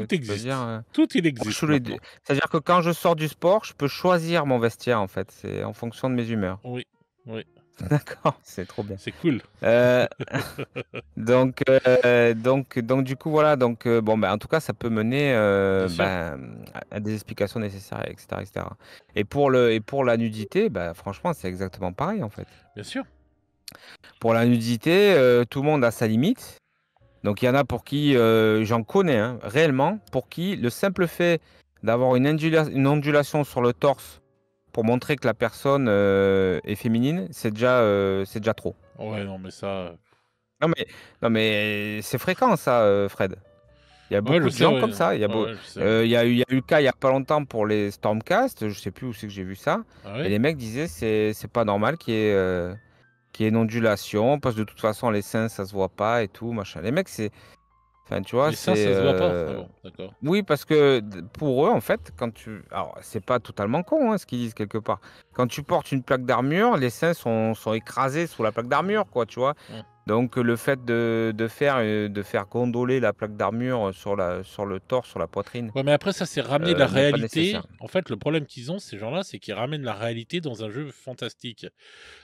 tu peux dire, existe. Tout, il moi, je existe suis les 2. maintenant. C'est-à-dire que quand je sors du sport, je peux choisir mon vestiaire en fait, c'est en fonction de mes humeurs. Oui, oui. D'accord, c'est trop bien. C'est cool. Heu, donc du coup voilà, donc bon, ben, en tout cas ça peut mener, Bien sûr. ben, à des explications nécessaires et cetera et cetera. Et pour la nudité, bah, franchement, c'est exactement pareil en fait. Bien sûr. Pour la nudité, tout le monde a sa limite. Donc il y en a pour qui, j'en connais, hein, réellement, pour qui le simple fait d'avoir une ondulation sur le torse pour montrer que la personne, est féminine, c'est déjà trop. Ouais, non, mais ça... Non mais c'est fréquent ça, Fred. Il y a Ouais, je beaucoup de sais, gens ouais. comme ça. Ouais, ouais, je sais, ouais. Il y a eu le cas il y a pas longtemps pour les Stormcast, je sais plus où c'est que j'ai vu ça, Ah et ouais? les mecs disaient: C'est pas normal qu'il y ait une ondulation parce que de toute façon les seins ça se voit pas et tout machin. Les mecs c'est Enfin, tu vois, Les seins, ça se voit pas? Ah bon, d'accord. oui, parce que pour eux, en fait, alors, c'est pas totalement con, hein, ce qu'ils disent quelque part. Quand tu portes une plaque d'armure, les seins sont écrasés sous la plaque d'armure, quoi, tu vois. Mmh. Donc, le fait de faire gondoler la plaque d'armure sur le torse, sur la poitrine, Ouais, mais après ça, c'est ramener la n'est pas nécessaire. réalité. En fait, le problème qu'ils ont, ces gens-là, c'est qu'ils ramènent la réalité dans un jeu fantastique.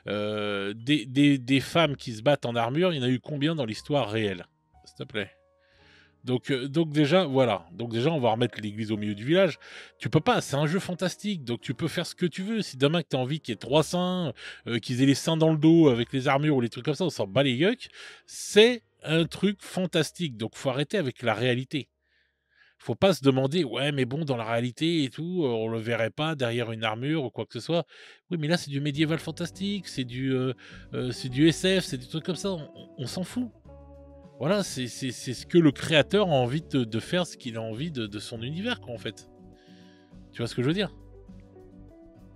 Des femmes qui se battent en armure, il y en a eu combien dans l'histoire réelle? S'il te plaît? Donc déjà, voilà. Donc déjà, on va remettre l'église au milieu du village. Tu peux pas, c'est un jeu fantastique, donc tu peux faire ce que tu veux. Si demain que tu as envie qu'il y ait 3 seins, qu'ils aient les seins dans le dos avec les armures ou les trucs comme ça, on s'en bat les yeuques. C'est un truc fantastique, donc faut arrêter avec la réalité. Faut pas se demander: «Ouais, mais bon, dans la réalité et tout, on le verrait pas derrière une armure ou quoi que ce soit». Oui, mais là, c'est du médiéval fantastique, c'est du SF, c'est des trucs comme ça, on s'en fout. Voilà, c'est ce que le créateur a envie de faire, ce qu'il a envie de son univers, quoi, en fait. Tu vois ce que je veux dire?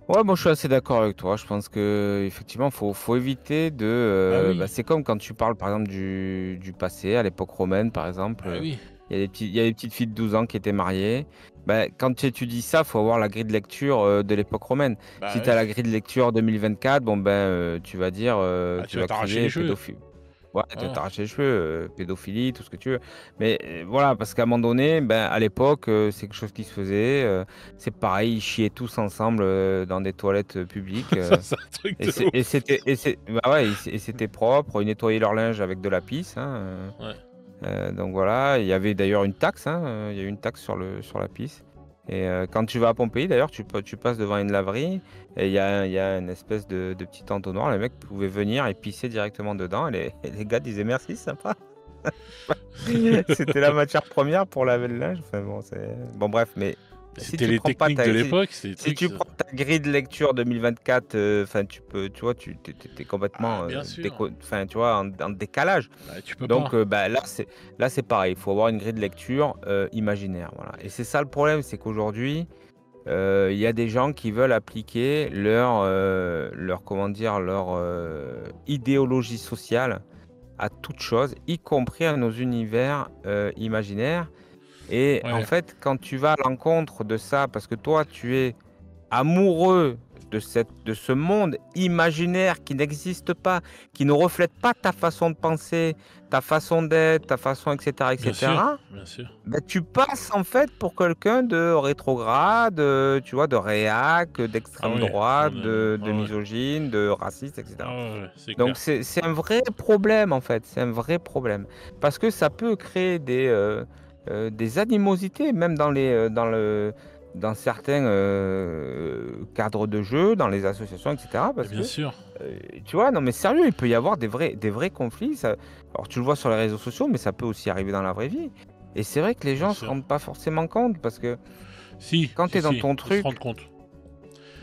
Ouais, moi je suis assez d'accord avec toi. Je pense que effectivement, faut éviter de. Bah Bah, oui, c'est comme quand tu parles par exemple du passé, à l'époque romaine par exemple. bah oui. Il y a des petites filles de 12 ans qui étaient mariées. Bah, quand tu étudies ça, faut avoir la grille de lecture de l'époque romaine. Bah Si tu oui. as la grille de lecture 2024, bon ben tu vas dire, Bah, tu tu vas vas t'arracher les crier cheveux. pédophile. Ouais, tu vas Voilà. t'arracher les cheveux, pédophilie, tout ce que tu veux. Mais voilà, parce qu'à un moment donné, ben, à l'époque, c'est quelque chose qui se faisait. C'est pareil, ils chiaient tous ensemble dans des toilettes publiques. Ça, c'est un truc de ouf. Bah ouais, et c'était propre. Ils nettoyaient leur linge avec de la pisse. Hein, Ouais. donc voilà, il y avait d'ailleurs une taxe. Hein, il y a eu une taxe sur la pisse. Et quand tu vas à Pompéi, d'ailleurs, tu passes devant une laverie et il y a une espèce de petit entonnoir. Les mecs pouvaient venir et pisser directement dedans. Et les gars disaient merci, c'est sympa. C'était la matière première pour laver le linge. Enfin bon, bon bref, mais si C'était tu les prends pas techniques de ta l'époque, c'est des si trucs, tu prends ta grille de lecture 2024, enfin tu vois, tu ah complètement, bien sûr. enfin tu vois, en décalage. Bah, tu peux Donc pas. bah, là c'est pareil, il faut avoir une grille de lecture, imaginaire, voilà. Et c'est ça le problème, c'est qu'aujourd'hui, il y a des gens qui veulent appliquer leur comment dire? Leur, idéologie sociale à toute chose, y compris à nos univers, imaginaires. Et en Ouais. fait, quand tu vas à l'encontre de ça, parce que toi, tu es amoureux de ce monde imaginaire qui n'existe pas, qui ne reflète pas ta façon de penser, ta façon d'être, ta façon, et Bien sûr, cetera, bien sûr. bah, tu passes en fait pour quelqu'un de rétrograde, tu vois, de réac, Ah d'extrême oui, droite, on de ouais, ouais. misogyne, de raciste, et Ah cetera. ouais, ouais, c'est Donc clair. c'est un vrai problème en fait, c'est un vrai problème. Parce que ça peut créer des animosités même dans certains, cadres de jeu, dans les associations et cetera Mais parce bien que, sûr, tu vois? Non mais sérieux, il peut y avoir des vrais conflits, alors tu le vois sur les réseaux sociaux, mais ça peut aussi arriver dans la vraie vie. Et c'est vrai que les bien gens se sûr. rendent pas forcément compte parce que Si, quand tu si, es dans si, ton ils se rendent truc, compte.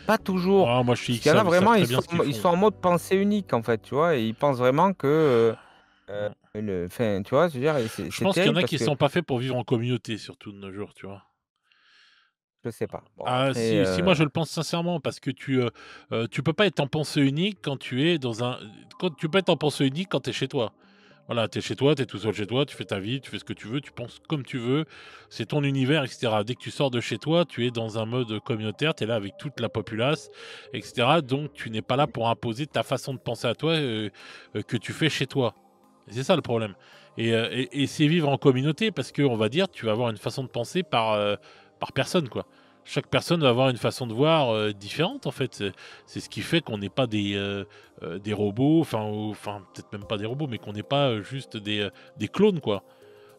pas toujours. Ah moi je suis Parce ils qu'il y en a savent vraiment, très bien ce qu'ils ils font. sont en mode pensée unique en fait, tu vois? Et ils pensent vraiment que, Mmh. enfin, tu vois? Je veux dire et Je c'est pense qu'il y en terrible a parce qui que sont pas faits pour vivre en communauté, surtout de nos jours, tu vois? je sais pas. Bon Ah après, si, si, moi je le pense sincèrement parce que tu peux pas être en pensée unique quand tu peux être en pensée unique quand tu es chez toi. Voilà, tu es chez toi, tu es tout seul chez toi, tu fais ta vie, tu fais ce que tu veux, tu penses comme tu veux, c'est ton univers et cetera. Dès que tu sors de chez toi, tu es dans un mode communautaire, tu es là avec toute la populace et cetera. Donc tu n'es pas là pour imposer ta façon de penser à toi, que tu fais chez toi. C'est ça le problème et c'est vivre en communauté parce qu'on va dire, tu vas avoir une façon de penser par personne, quoi. Chaque personne va avoir une façon de voir, différente, en fait. C'est ce qui fait qu'on n'est pas des robots, enfin, peut-être même pas des robots, mais qu'on n'est pas, juste des clones, quoi.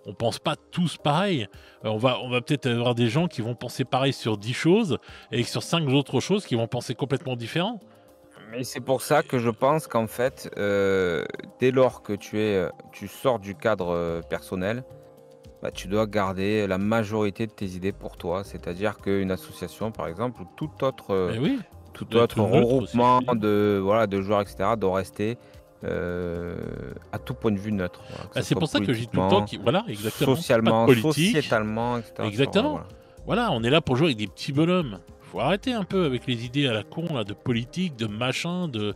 On pense pas tous pareil. On va peut-être avoir des gens qui vont penser pareil sur 10 choses et sur 5 autres choses qui vont penser complètement différent. mais c'est pour ça que je pense qu'en fait, dès lors que tu sors du cadre, personnel, bah, tu dois garder la majorité de tes idées pour toi. C'est-à-dire qu'une association, par exemple, ou Mais oui, ça tout doit être autre neutre aussi, regroupement évidemment. voilà, de joueurs et cetera, doit rester, à tout point de vue neutre. Voilà, que Bah, ce c'est soit pour ça que je dis tout le temps politiquement, qu'il voilà, exactement, pas de socialement, politique. sociétalement et cetera sur, Exactement. voilà. Voilà, on est là pour jouer avec des petits bonhommes. Faut arrêter un peu avec les idées à la con là, de politique, de machin, de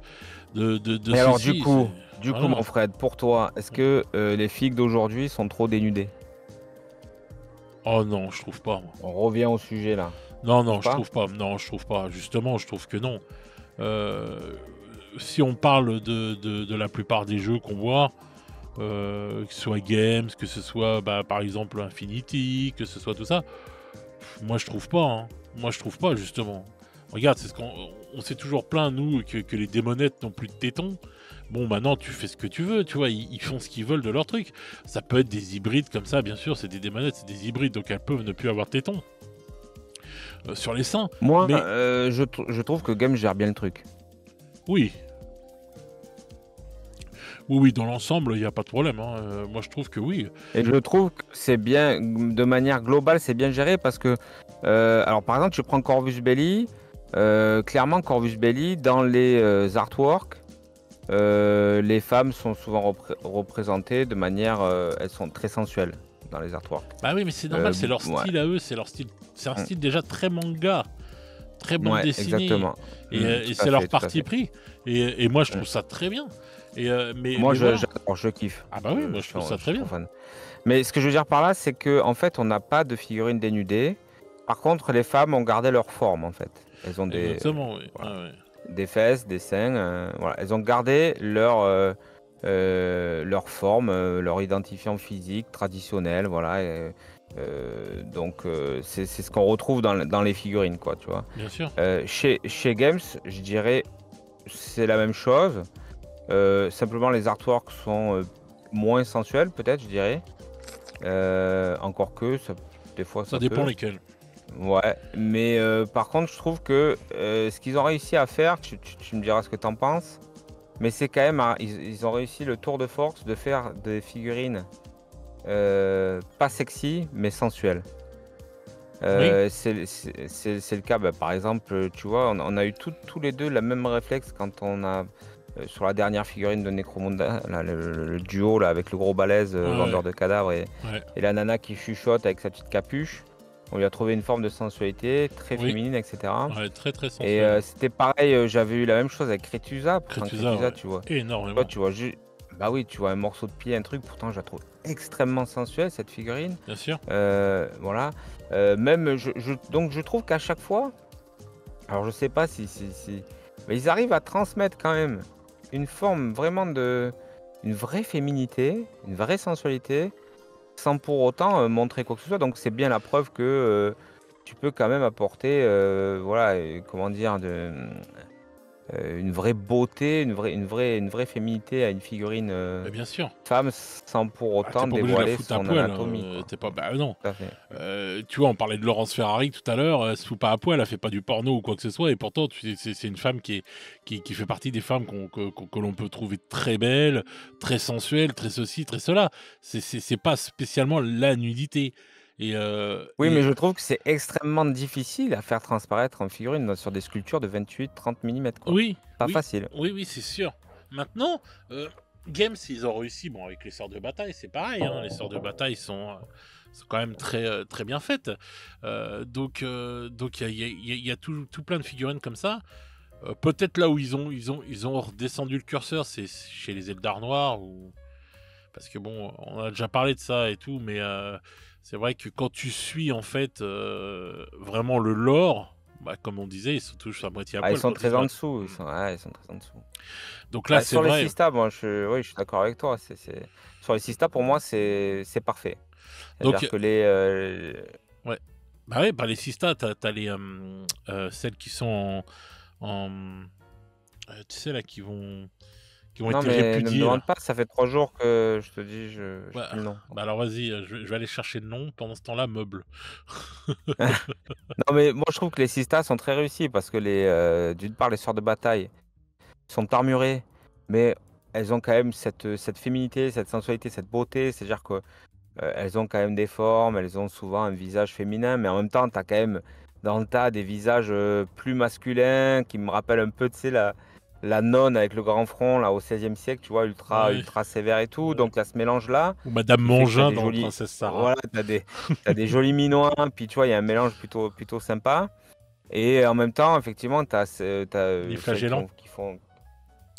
Et alors ceci, du coup mon voilà. Fred, pour toi, est-ce que, les filles d'aujourd'hui sont trop dénudées? Oh non, je trouve pas moi. On revient au sujet là. Non, Tu trouves non, je pas? trouve pas. Non, je trouve pas. Justement, je trouve que non. Heu, Si on parle de la plupart des jeux qu'on voit, que ce soit Games, que ce soit, bah, par exemple Infinity, que ce soit tout ça, moi je trouve pas, hein. Moi je trouve pas justement. Regarde, c'est ce qu'on on s'est toujours plaint nous que les démonettes n'ont plus de tétons. Bon, maintenant, tu fais ce que tu veux, tu vois, ils font ce qu'ils veulent de leur truc. Ça peut être des hybrides comme ça, bien sûr, c'est des manettes, c'est des hybrides, donc elles peuvent ne plus avoir de tétons sur les seins. Moi, Mais je trouve que Game gère bien le truc. oui, oui, dans l'ensemble, il n'y a pas de problème, hein. Moi, je trouve que oui. Et je trouve que c'est bien, de manière globale, c'est bien géré parce que, alors par exemple, tu prends Corvus Belli, clairement Corvus Belli, dans les artworks, les femmes sont souvent représentées de manière, elles sont très sensuelles dans les artworks. Bah oui, mais c'est normal, c'est leur Ouais, style à eux, c'est leur style. C'est un style déjà très manga, très bande ouais, dessinée, exactement. et Tout à c'est leur fait, tout à parti fait. pris. Et moi, je Mm. trouve ça très bien. Moi, Mais voilà. j'adore, je kiffe. Ah bah oui, moi, je trouve ça Je très suis trop bien. fan. Mais ce que je veux dire par là, c'est que en fait, on n'a pas de figurines dénudées. Par contre, les femmes ont gardé leur forme, en fait. Elles ont Exactement, oui. voilà, Ah ouais. des fesses, des seins. Voilà. Elles ont gardé leur forme, leur identifiant physique traditionnel. Voilà. Donc, c'est ce qu'on retrouve dans les figurines, quoi, tu vois. Bien sûr. Chez Games, je dirais, c'est la même chose. Simplement, les artworks sont moins sensuels, peut-être, je dirais. Encore que, des fois, Ça ça dépend peut. lesquels. Ouais, mais par contre, je trouve que ce qu'ils ont réussi à faire, tu me diras ce que tu en penses, mais c'est quand même, ils ont réussi le tour de force de faire des figurines pas sexy, mais sensuelles. Oui. C'est le cas, bah, par exemple, tu vois, on a eu tous les deux le même réflexe quand on a, sur la dernière figurine de Necromunda, là, le duo là, avec le gros balèze Ouais, vendeur de cadavres ouais. et la nana qui chuchote avec sa petite capuche. On lui a trouvé une forme de sensualité très Oui. féminine, etc. Ouais, très très Et sensuel. c'était pareil, j'avais eu la même chose avec Crétusa. Pourtant, Crétusa, Crétusa, ouais. tu vois, toi, Énormément. tu vois, bah oui, tu vois un morceau de pied, un truc. Pourtant, je la trouve extrêmement sensuelle cette figurine. Bien sûr. Voilà. Même, donc, je trouve qu'à chaque fois, alors je sais pas mais ils arrivent à transmettre quand même une forme vraiment une vraie féminité, une vraie sensualité, sans pour autant montrer quoi que ce soit. Donc c'est bien la preuve que tu peux quand même apporter, voilà, comment dire, une vraie beauté, une vraie féminité à une figurine Mais bien sûr. femme sans pour Ah, t'es autant pas obligé de la dévoiler foutre à son poil, anatomie, hein. quoi. T'es pas. Bah non. Tout à fait. Tu vois, on parlait de Laurence Ferrari tout à l'heure, elle se fout pas à poil, elle fait pas du porno ou quoi que ce soit, et pourtant, c'est une femme qui fait partie des femmes que l'on peut trouver très belles, très sensuelles, très ceci, très cela. C'est pas spécialement la nudité. Et, Oui, mais je trouve que c'est extrêmement difficile à faire transparaître en figurine sur des sculptures de 28-30 mm, quoi. oui, Pas oui, facile. oui, oui, c'est sûr. Maintenant, Games, ils ont réussi, bon, avec les sœurs de bataille, c'est pareil, hein, les sœurs de bataille sont quand même très, très bien faites. Donc il y a tout plein de figurines comme ça. Peut-être là où ils ont redescendu le curseur, c'est chez les Eldar noirs, parce que bon, on a déjà parlé de ça et tout, mais c'est vrai que quand tu suis en fait vraiment le lore, bah, comme on disait, ils sont tous à moitié à Ah, ils poil sont quand ils très sont en là. dessous. Ouais, ils sont très en dessous. Donc là, Bah, c'est sur les vrai. Sista, moi, oui, je suis d'accord avec toi. Sur les Sista, pour moi, c'est parfait. Donc, C'est-à-dire que ouais. Bah ouais, bah les Sista, t'as les celles qui sont tu sais là, qui vont Non, être mais ne me répudiées demande là. pas, ça fait 3 jours que je te dis, j'ai Ouais. plus le nom. Bah alors vas-y, je vais aller chercher le nom. Pendant ce temps-là, meuble. Non, mais moi, je trouve que les Sista sont très réussis parce que d'une part, les sœurs de bataille sont armurées, mais elles ont quand même cette féminité, cette sensualité, cette beauté. C'est-à-dire que elles ont quand même des formes, elles ont souvent un visage féminin, mais en même temps, tu as quand même dans le tas des visages plus masculins qui me rappellent un peu, tu sais, la nonne avec le grand front là au XVIe siècle, tu vois, Ouais, ultra sévère et tout. ouais. Donc, il y a ce mélange-là Ou Madame qui fait que tu as Mangin des dans jolis. Princesse Sarah. Voilà, t'as des jolis minois, puis tu vois, il y a un mélange plutôt sympa. Et en même temps, effectivement, tu as, Les celles flagellants. qui font.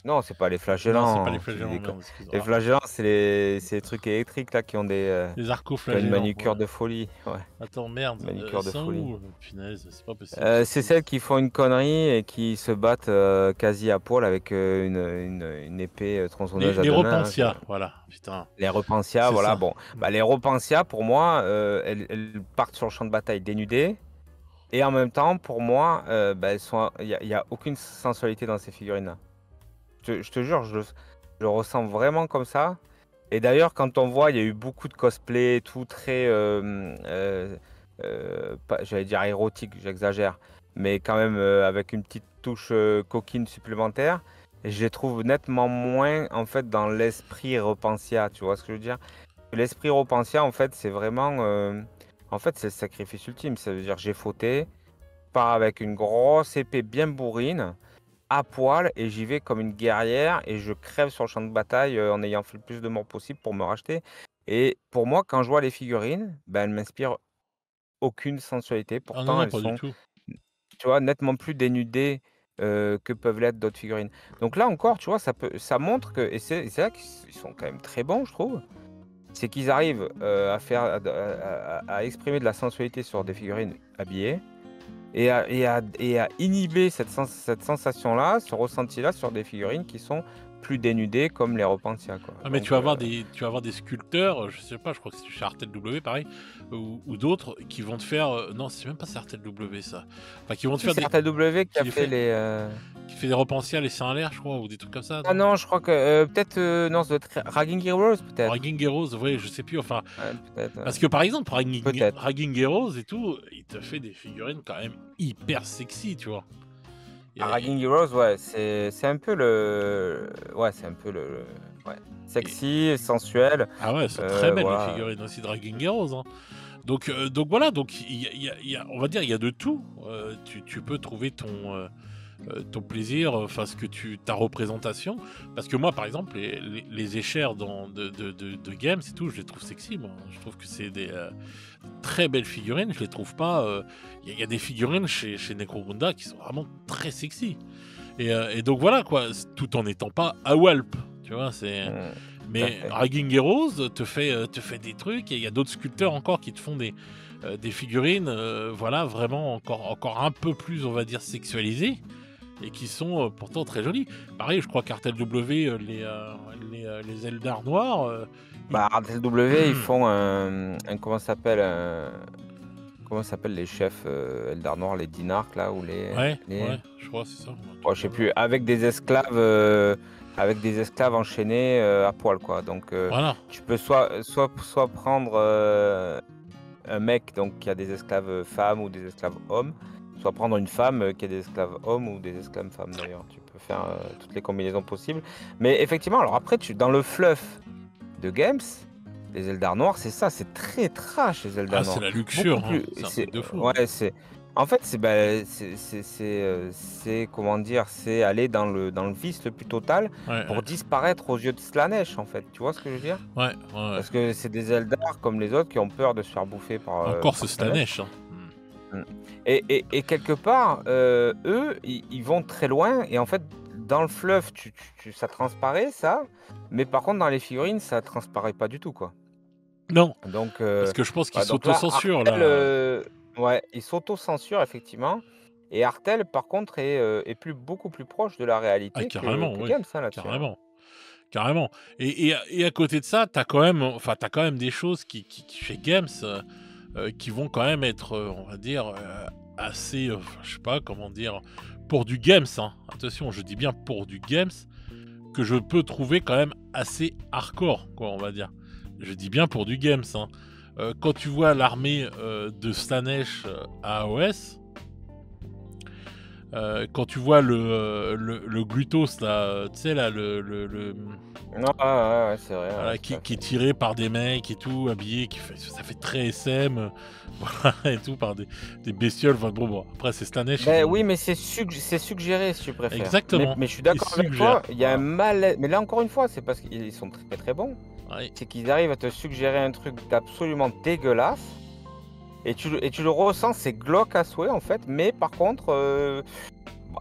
Non, c'est pas les Non, c'est pas les flagellants. flagellants, merde, excuse. Les Ah, flagellants, c'est les trucs électriques là les qui ont une arco-flagellants, manucure voilà. de folie. Ouais, Attends, merde, manucure de sans folie. où? Punaise, c'est pas possible ça. C'est celles qui font une connerie et qui se battent quasi à poil avec une épée tronçonneuse à Les deux mains, là. Repentia, voilà, putain, Les Repentia, c'est voilà. ça. Bon, bah, les Repentia, pour moi, elles partent sur le champ de bataille dénudées. Et en même temps, pour moi, bah, il y a aucune sensualité dans ces figurines-là. Je te jure, Je le ressens vraiment comme ça. Et d'ailleurs, quand on voit, il y a eu beaucoup de cosplay et tout, très, j'allais dire érotique, j'exagère, mais quand même avec une petite touche coquine supplémentaire. Et je les trouve nettement moins, en fait, dans l'esprit Repentia, tu vois ce que je veux dire? L'esprit Repentia, en fait, c'est vraiment, en fait, c'est le sacrifice ultime. Ça veut dire, j'ai fauté, je pars avec une grosse épée bien bourrine, à poil, et j'y vais comme une guerrière et je crève sur le champ de bataille en ayant fait le plus de morts possible pour me racheter. Et pour moi, quand je vois les figurines, ben, elles m'inspirent aucune sensualité. Ah non, Pourtant, non, elles pas du sont, tout. tu vois, nettement plus dénudées que peuvent l'être d'autres figurines. Donc là encore, tu vois, ça montre que, et c'est là qu'ils sont quand même très bons, je trouve, c'est qu'ils arrivent à faire, à exprimer de la sensualité sur des figurines habillées et à inhiber cette sensation-là, ce ressenti-là sur des figurines qui sont plus dénudées comme les Repentia, quoi. Ah mais Donc tu vas avoir des sculpteurs, je sais pas, je crois que c'est chez Artel W pareil, ou d'autres qui vont te faire, non c'est même pas Artel W ça. Enfin qui vont te si faire c'est des RTW qui qui a les fait fait les, qui fait des repentis les seins en l'air je crois ou des trucs comme ça, ah non? non, je crois que, peut-être, non, ça doit être Ragging Heroes peut-être? Ragging Heroes, ouais, je sais plus, enfin Ouais, peut-être, parce que par exemple peut-être. Ragging Heroes et tout, il te fait des figurines quand même hyper sexy, tu vois? Ah, Et Ragging Heroes, ouais, c'est un peu le ouais, c'est un peu ouais, et sexy, sensuel, ah ouais, elles sont très belles les voilà. figurines aussi de Ragging Heroes, hein. Donc voilà, donc il y a on va dire, il y a de tout, tu peux trouver ton plaisir, enfin ta représentation. Parce que moi, par exemple, les échères de Games et tout, je les trouve sexy, moi. Je trouve que c'est des très belles figurines. Je les trouve pas. Il y a des figurines chez Necromunda qui sont vraiment très sexy. Et donc voilà, quoi, tout en n'étant pas à Walp. Tu vois, c'est. Mmh, tout à Mais fait. Ragging Heroes te fait des trucs et il y a d'autres sculpteurs encore qui te font des figurines, voilà, vraiment encore un peu plus, on va dire, sexualisées et qui sont pourtant très jolies. Pareil, je crois qu'Artel W, les Eldar noirs, Bah, RTW, ils font comment ça s'appelle? Comment s'appellent les chefs, Eldar Noir, les Dinarques là ou ouais, les ouais, je crois, c'est ça, un oh, truc je sais dans le genre. plus, avec des esclaves enchaînés, à poil quoi. Donc Voilà, tu peux soit prendre, un mec donc qui a des esclaves femmes ou des esclaves hommes, soit prendre une femme, qui a des esclaves hommes ou des esclaves femmes d'ailleurs. Tu peux faire, toutes les combinaisons possibles. Mais effectivement, alors après dans le fluff de Games, les Eldar noirs, c'est ça, c'est très trash les Eldar ah, c'est noirs. la Beaucoup luxure, hein. plus C'est un c'est truc de fou, hein. ouais, en fait, c'est comment dire? C'est aller dans le vice le plus total Ouais, pour ouais, disparaître aux yeux de Slaanesh, en fait. Tu vois ce que je veux dire? ouais, ouais, ouais. Parce que c'est des Eldar comme les autres qui ont peur de se faire bouffer par, Encore ce par Slaanesh. Slanesh, hein. Mmh. Et quelque part, eux, ils vont très loin et en fait, dans le fluff, ça transparaît ça, mais par contre dans les figurines, ça transparaît pas du tout, quoi. Non, Donc parce que je pense qu'ils voilà, donc là, s'autocensurent Artel, là. ouais, il s'auto-censure effectivement et Artel par contre est beaucoup plus proche de la Ah réalité que carrément, que oui, Games, hein, là-dessus, hein. carrément. Carrément. Et à côté de ça, t'as quand même des choses qui chez Games, qui vont quand même être, on va dire, assez, je sais pas comment dire, pour du Games, hein. Attention, je dis bien pour du Games, que je peux trouver quand même assez hardcore, quoi, on va dire. Je dis bien pour du Games, hein. Quand tu vois l'armée de Slaanesh à AOS, quand tu vois le Glutos là, tu sais là, Non, ouais, ouais, ouais, c'est vrai, ouais, voilà, tout à qui est fait. tiré par des mecs et tout, habillés, ça fait très SM, voilà, et tout, par des bestioles. Enfin, bon, après, c'est Slanesh, ils Beh, ont. oui, mais c'est suggéré si tu préfères. Mais Exactement, mais je suis ils d'accord avec suggèrent, toi, il y a un voilà. malaise mais là encore une fois, c'est parce qu'ils sont très, très bons. Ouais. C'est qu'ils arrivent à te suggérer un truc d'absolument dégueulasse et tu le ressens, c'est glauque à souhait, en fait, mais par contre, bah,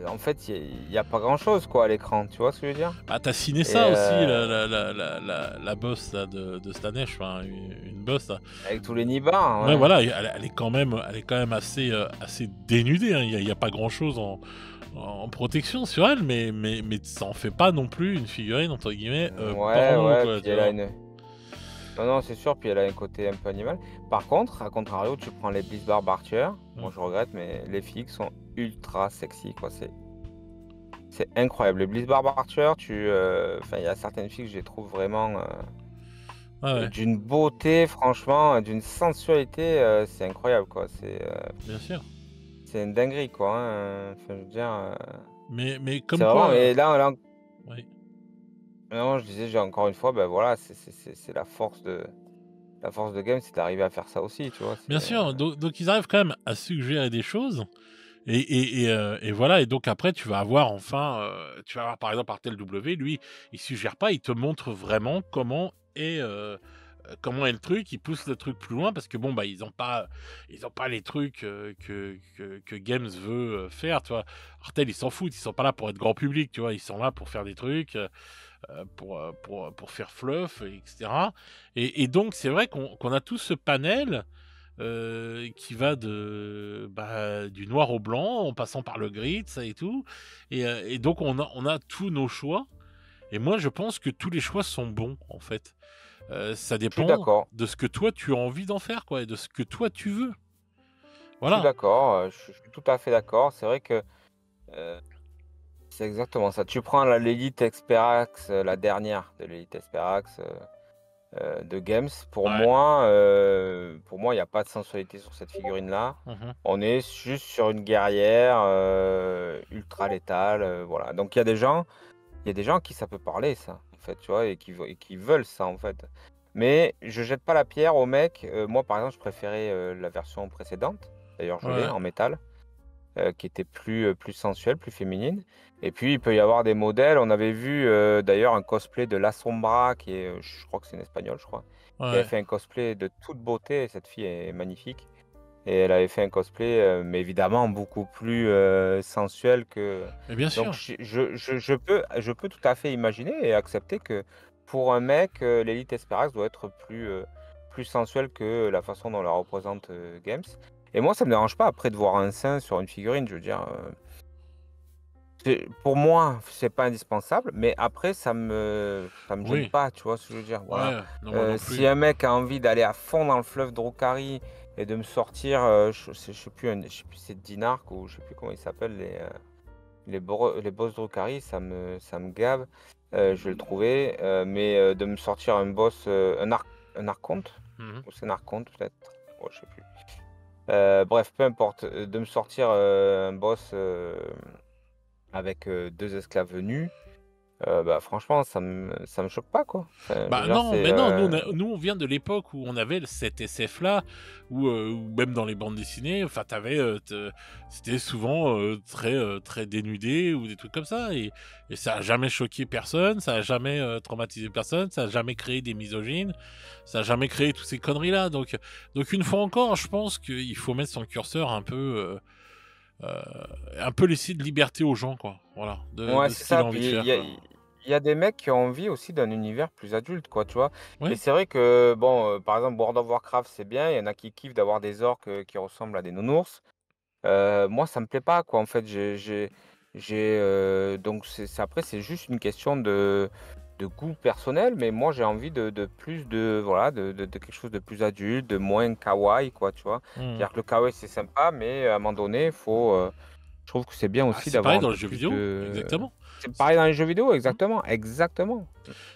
en fait, il y a pas grand chose, quoi, à l'écran, tu vois ce que je veux dire? Ah, t'as Et Cinessa aussi, la boss là, de Slanesh, enfin, une boss là. avec tous les nibards, Ouais, ouais. voilà, elle est quand même assez dénudée, hein. Il y a pas grand chose en protection sur elle, mais ça en fait pas non plus une figurine, entre guillemets, Ouais, porno, ouais, quoi, puis tu elle a vois. une non, non, c'est sûr, puis elle a un côté un peu animal. Par contre, à contrario, tu prends les Blizzard Archer, Mm. moi je regrette, mais les filles sont ultra sexy, quoi. C'est C'est incroyable. Les Blizzard Archer, il y a certaines filles que je les trouve vraiment Ouais, ouais, d'une beauté, franchement, d'une sensualité, c'est incroyable, quoi. bien sûr. C'est une dinguerie, quoi, hein. Enfin, je veux dire, Mais c'est comme vraiment. quoi, Et là, ouais. non, je disais, encore une fois, ben voilà, c'est la force de game, c'est d'arriver à faire ça aussi, tu vois. Bien sûr, donc ils arrivent quand même à suggérer des choses et voilà et donc après tu vas avoir enfin, tu vas avoir par exemple Artel W, lui, il suggère pas, il te montre vraiment comment est le truc, il pousse le truc plus loin parce que bon, bah, ils ont pas les trucs, que Games veut, faire, tu vois? Artel, ils s'en foutent, ils sont pas là pour être grand public, tu vois? Ils sont là pour faire des trucs, pour faire fluff et cetera et donc c'est vrai qu'on a tout ce panel, qui va du noir au blanc, en passant par le gris, ça et tout et donc on a tous nos choix et moi je pense que tous les choix sont bons, en fait. Ça Je suis dépend d'accord. de ce que toi tu as envie d'en faire, quoi et de ce que toi tu veux. Je suis Voilà. d'accord, je suis tout à fait d'accord. C'est vrai que, heu, c'est exactement ça. Tu prends l'Elite Expert, la dernière de l'Elite Expert, de Games. Ouais. Pour moi, il y a pas de sensualité sur cette figurine-là. Mmh. On est juste sur une guerrière, ultra létale, voilà. Donc il y a des gens à qui ça peut parler ça, en fait, tu vois? Et qui veulent ça, en fait. Mais je jette pas la pierre aux mecs, moi, par exemple, je préférais, la version précédente. D'ailleurs, je l'ai Ouais. en métal, qui était plus sensuelle, plus féminine. Et puis, il peut y avoir des modèles. On avait vu, d'ailleurs un cosplay de La Sombra qui est, je crois que c'est une espagnole, je crois, qui avait Ouais. fait un cosplay de toute beauté. Cette fille est magnifique et elle avait fait un cosplay, mais évidemment beaucoup plus, sensuel que. Mais bien Donc sûr. je peux tout à fait imaginer et accepter que pour un mec, l'Elite Esperax doit être plus sensuel que la façon dont la représente, Games. Et moi, ça me dérange pas après de voir un sein sur une figurine, je veux dire, pour moi, c'est pas indispensable, mais après ça me gêne Oui. pas, tu vois ce que je veux dire? Voilà. Ouais. Non, moi non Si plus. un mec a envie d'aller à fond dans le fleuve Drukhari et de me sortir, je sais plus c'est Dinark ou je sais plus comment ils s'appellent les boss Drukhari, ça me gave. Je vais le trouver, mais de me sortir un boss, un archonte? Mmh. Ou c'est un archonte peut-être? Ouais, je sais plus. Bref, peu importe, de me sortir, un boss, avec, 2 esclaves nus, bah, franchement, ça me choque pas, quoi. Enfin, je veux Bah dire, non, mais non, nous on vient de l'époque où on avait cet SF-là, où même dans les bandes dessinées, enfin c'était souvent très dénudé ou des trucs comme ça, et ça a jamais choqué personne, ça a jamais traumatisé personne, ça a jamais créé des misogynes, ça a jamais créé toutes ces conneries-là. Donc une fois encore, je pense qu'il faut mettre son curseur un peu laisser de liberté aux gens, quoi. Voilà, ouais, de c'est ce qu'il ça. a envie de Puis il faire, y a quoi. il y a des mecs qui ont envie aussi d'un univers plus adulte, quoi, tu vois? Et Oui, c'est vrai que, bon, par exemple, World of Warcraft, c'est bien. Il y en a qui kiffent d'avoir des orques, qui ressemblent à des nounours. Moi, ça me plaît pas, quoi, en fait. Donc après, c'est juste une question de goût personnel, mais moi, j'ai envie de plus de voilà, de quelque chose de plus adulte, de moins kawaii, quoi, tu vois? mmh. C'est-à-dire que le kawaii, c'est sympa, mais à un moment donné, je trouve que c'est bien Bah, aussi c'est d'avoir pareil un dans les peu jeux plus vidéo, de. exactement. C'est C'est pareil dans les jeux vidéo, mmh, exactement, exactement.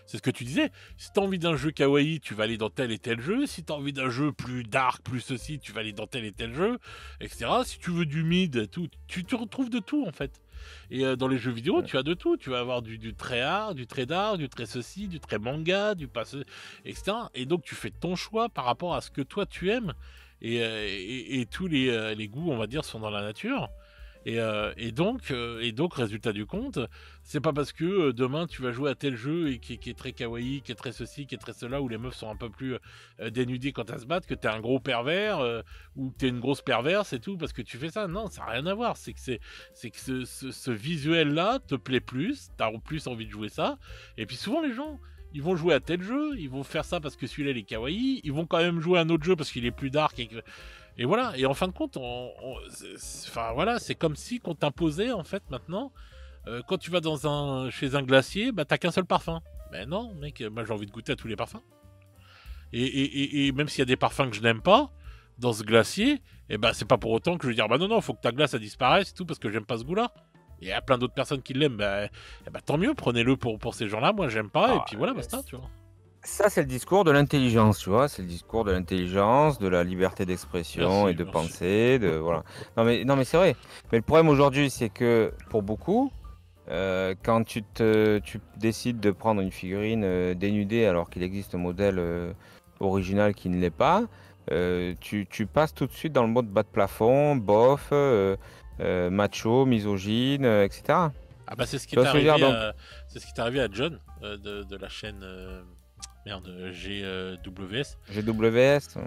c'est ce que tu disais. Si tu as envie d'un jeu kawaii, tu vas aller dans tel et tel jeu. Si tu as envie d'un jeu plus dark, plus ceci, tu vas aller dans tel et tel jeu, etc. Si tu veux du mid, tout, tu te retrouves de tout, en fait. Et dans les jeux vidéo, Mmh. tu as de tout. Tu vas avoir du très hard, du très dark, du très ceci, du très manga, du pas etc. Et donc, tu fais ton choix par rapport à ce que toi tu aimes. Et tous les goûts, on va dire, sont dans la nature. Et donc, résultat du compte, c'est pas parce que demain tu vas jouer à tel jeu et qui est très kawaii, qui est très ceci, qui est très cela, où les meufs sont un peu plus dénudées quand elles se battent, que t'es un gros pervers ou que t'es une grosse perverse et tout parce que tu fais ça. Non, ça n'a rien à voir. C'est que ce visuel-là te plaît plus, t'as plus envie de jouer ça. Et puis souvent les gens, ils vont jouer à tel jeu, ils vont faire ça parce que celui-là il est kawaii, ils vont quand même jouer à un autre jeu parce qu'il est plus dark et voilà, et en fin de compte, enfin voilà, c'est comme si qu'on t'imposait en fait maintenant, quand tu vas chez un glacier, bah t'as qu'un seul parfum. Mais non, mec, moi j'ai envie de goûter à tous les parfums. Et même s'il y a des parfums que je n'aime pas dans ce glacier, et bah c'est pas pour autant que je vais dire bah non, faut que ta glace elle disparaisse et tout parce que j'aime pas ce goût-là. il y a plein d'autres personnes qui l'aiment, tant mieux, prenez-le pour ces gens-là. Moi, j'aime pas, et Ah, puis voilà, basta, tu vois. ça, c'est le discours de l'intelligence, tu vois? C'est le discours de l'intelligence, de la liberté d'expression et Merci, de merci. pensée, de voilà. Non mais c'est vrai. Mais le problème aujourd'hui, c'est que pour beaucoup, quand tu décides de prendre une figurine, dénudée alors qu'il existe un modèle, original qui ne l'est pas, tu passes tout de suite dans le mode bas de plafond, bof, macho, misogyne, et cetera. Ah bah c'est ce qui Tu vois est ce que je veux dire? arrivé Donc à c'est ce qui est arrivé à John de la chaîne merde GWS. GWS,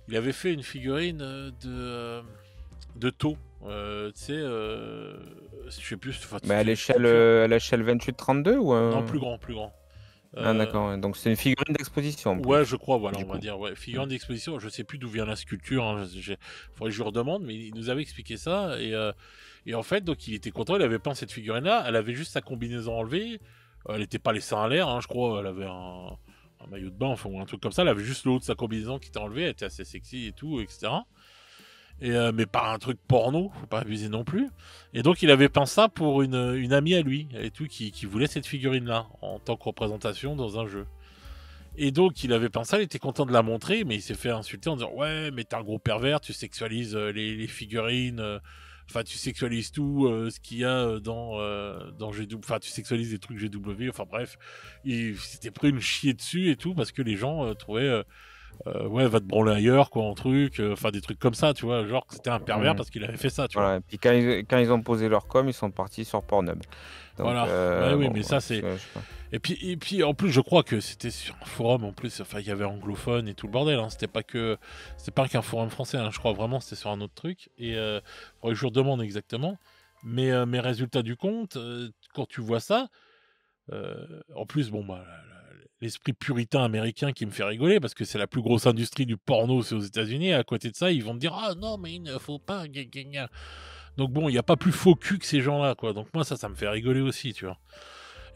Il avait fait une figurine de taux. Tu sais, je sais plus, enfin, mais sculpture. à l'échelle 28-32 ou Non, un... plus grand, plus grand. Ah Euh, d'accord, ouais. Donc c'est une figurine d'exposition en ouais, plus, je crois, voilà, du on va coup. dire, ouais, Mm. figurine d'exposition. Je sais plus d'où vient la sculpture. Hein, faudrait que je lui redemande, mais il nous avait expliqué ça et en fait, donc il était content. Il avait peint cette figurine-là. Elle avait juste sa combinaison enlevée. Elle n'était pas les seins à l'air, hein, je crois. Elle avait un maillot de bain, enfin, ou un truc comme ça. Elle avait juste le haut de sa combinaison qui était enlevé. Elle était assez sexy et tout, etc. Mais pas un truc porno, faut pas abuser non plus. Et donc il avait peint ça pour une amie à lui, et tout, qui voulait cette figurine-là, en tant que représentation dans un jeu. Et donc il avait peint ça, il était content de la montrer, mais il s'est fait insulter en disant ouais mais t'es un gros pervers, tu sexualises les figurines, enfin tu sexualises tout ce qu'il y a dans GW, enfin tu sexualises des trucs GW, enfin bref, il s'était pris une chier dessus et tout parce que les gens trouvaient ouais, va te branler ailleurs, quoi, en truc, enfin des trucs comme ça, tu vois, genre que c'était un pervers Mm. parce qu'il avait fait ça, tu vois. Voilà, et puis quand ils ont posé leur com, ils sont partis sur Pornhub. Donc Voilà, ouais, oui, bon, mais ouais, ça parce c'est. que je sais pas. Et puis en plus, je crois que c'était sur un forum en plus, enfin il y avait anglophone et tout le bordel, hein. C'était pas qu'un forum français, hein. Je crois vraiment c'était sur un autre truc. Et faudrait que je redemande exactement. Mais résultat du compte, quand tu vois ça, en plus, bon, bah, l'esprit puritain américain qui me fait rigoler, parce que c'est la plus grosse industrie du porno, c'est aux États-Unis. Et à côté de ça, ils vont te dire ah non, mais il ne faut pas. Gna, gna, gna. Donc bon, il n'y a pas plus faux cul que ces gens-là, quoi. Donc moi, ça me fait rigoler aussi, tu vois.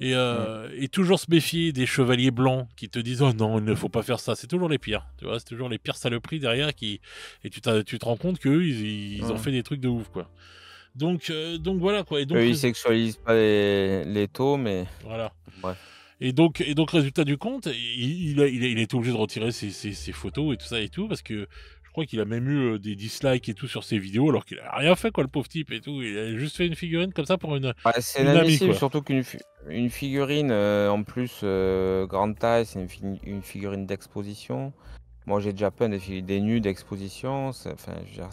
Mm. Et toujours se méfier des chevaliers blancs qui te disent oh non, il ne faut pas faire ça. C'est toujours les pires, tu vois. C'est toujours les pires saloperies derrière qui. Et tu te rends compte qu'eux, ils ont Mm. fait des trucs de ouf, quoi. Donc voilà, quoi. Et donc, Eux, ils sexualisent pas les taux, mais voilà. bref. Et donc, résultat du compte, il a été obligé de retirer ses photos et tout ça et tout, parce que je crois qu'il a même eu des dislikes et tout sur ses vidéos, alors qu'il a rien fait, quoi, le pauvre type et tout. Il a juste fait une figurine comme ça pour Ouais, c'est une amie, inadmissible, quoi. surtout une figurine, en plus, grande taille, c'est une figurine d'exposition. Moi, j'ai déjà peint des nus d'exposition, enfin, je veux dire,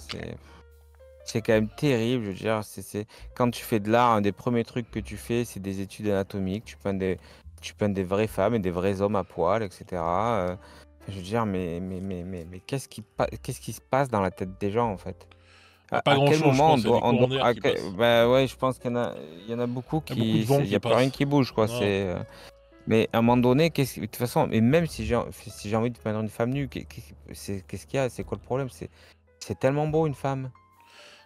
c'est quand même terrible, je veux dire, quand tu fais de l'art, un des premiers trucs que tu fais, c'est des études anatomiques, tu peins des vraies femmes et des vrais hommes à poil, etc. Enfin, je veux dire, mais qu'est-ce qui se passe dans la tête des gens, en fait? Bah, pas À quel grand-chose, je moment pense, il y a des courants d'air qui passent. bah ouais, je pense il y en a beaucoup Il y a beaucoup de vent il y qui a plus rien passe. qui bouge, quoi. Non. Mais à un moment donné, de toute façon, et même si j'ai envie de peindre une femme nue, qu'est-ce qu'il y a? C'est quoi le problème? C'est tellement beau une femme.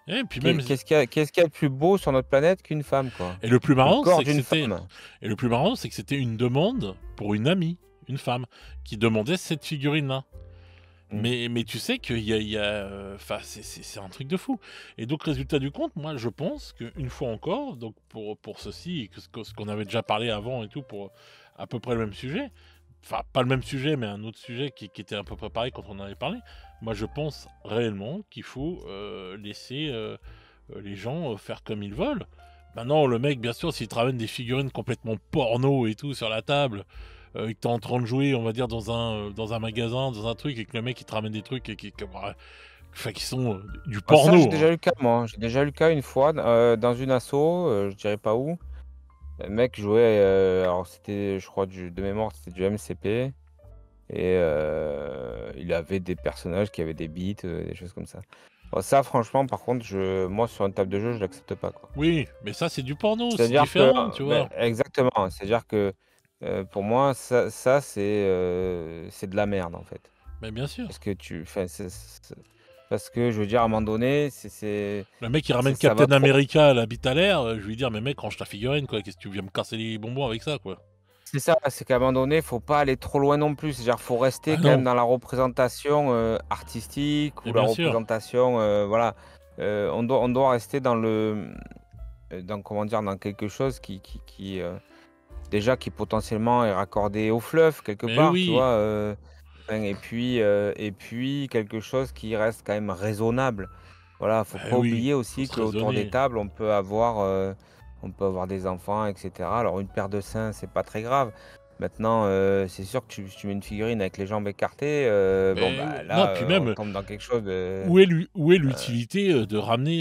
Et puis même. Qu'est-ce qu'il y a de plus beau sur notre planète qu'une femme, quoi? Et le plus Le marrant, corps c'est que d'une c'était. femme. Et le plus marrant, c'est que c'était une demande pour une amie, une femme, qui demandait cette figurine-là. Mm. Mais tu sais qu'il y a, enfin, c'est un truc de fou. Et donc, résultat du compte, moi, je pense qu'une fois encore, donc pour ceci, et que ce qu'on avait déjà parlé avant et tout, pour à peu près le même sujet, enfin, pas le même sujet, mais un autre sujet qui était à peu près pareil quand on en avait parlé, moi, je pense réellement qu'il faut laisser les gens faire comme ils veulent. Maintenant, le mec, bien sûr, s'il te ramène des figurines complètement porno et tout sur la table, et que t'es en train de jouer, on va dire, dans un magasin, dans un truc, et que le mec il te ramène des trucs enfin, qui sont du Ah, ça, j'ai porno, déjà hein. eu le cas, moi. J'ai déjà eu le cas une fois, dans une asso, je dirais pas où. Le mec jouait, alors c'était, je crois, de mémoire, c'était du MCP. Et il avait des personnages qui avaient des beats, des choses comme ça. Bon, ça, franchement, par contre, moi, sur une table de jeu, je l'accepte pas, quoi. Oui, mais ça c'est du porno, c'est C'est-à-dire que, différent, tu ben, vois. exactement, c'est-à-dire que pour moi, c'est de la merde, en fait. Mais bien sûr. Parce que enfin, parce que je veux dire, à un moment donné, Le mec il ramène ça va Captain trop. America à la bite à l'air, je vais lui dire, mais mec, range ta figurine, quoi. Qu'est-ce que tu viens me casser les bonbons avec ça, quoi. C'est ça, c'est qu'à un moment donné, faut pas aller trop loin non plus. C'est-à-dire, faut rester Bah quand même non, dans la représentation artistique mais ou la bien sûr. représentation, voilà. On doit rester dans comment dire, dans quelque chose déjà qui potentiellement est raccordé au fleuve quelque Mais part, tu oui, vois? Et puis quelque chose qui reste quand même raisonnable. Voilà, faut bah pas oui, oublier faut aussi se qu'autour des raisonner. tables, on peut avoir des enfants et cetera. Alors une paire de seins, c'est pas très grave. Maintenant, c'est sûr que si tu mets une figurine avec les jambes écartées, bon, Mais bah, ouais, non, là, puis on même, tombe dans quelque chose de, où est heu l'utilité, de ramener,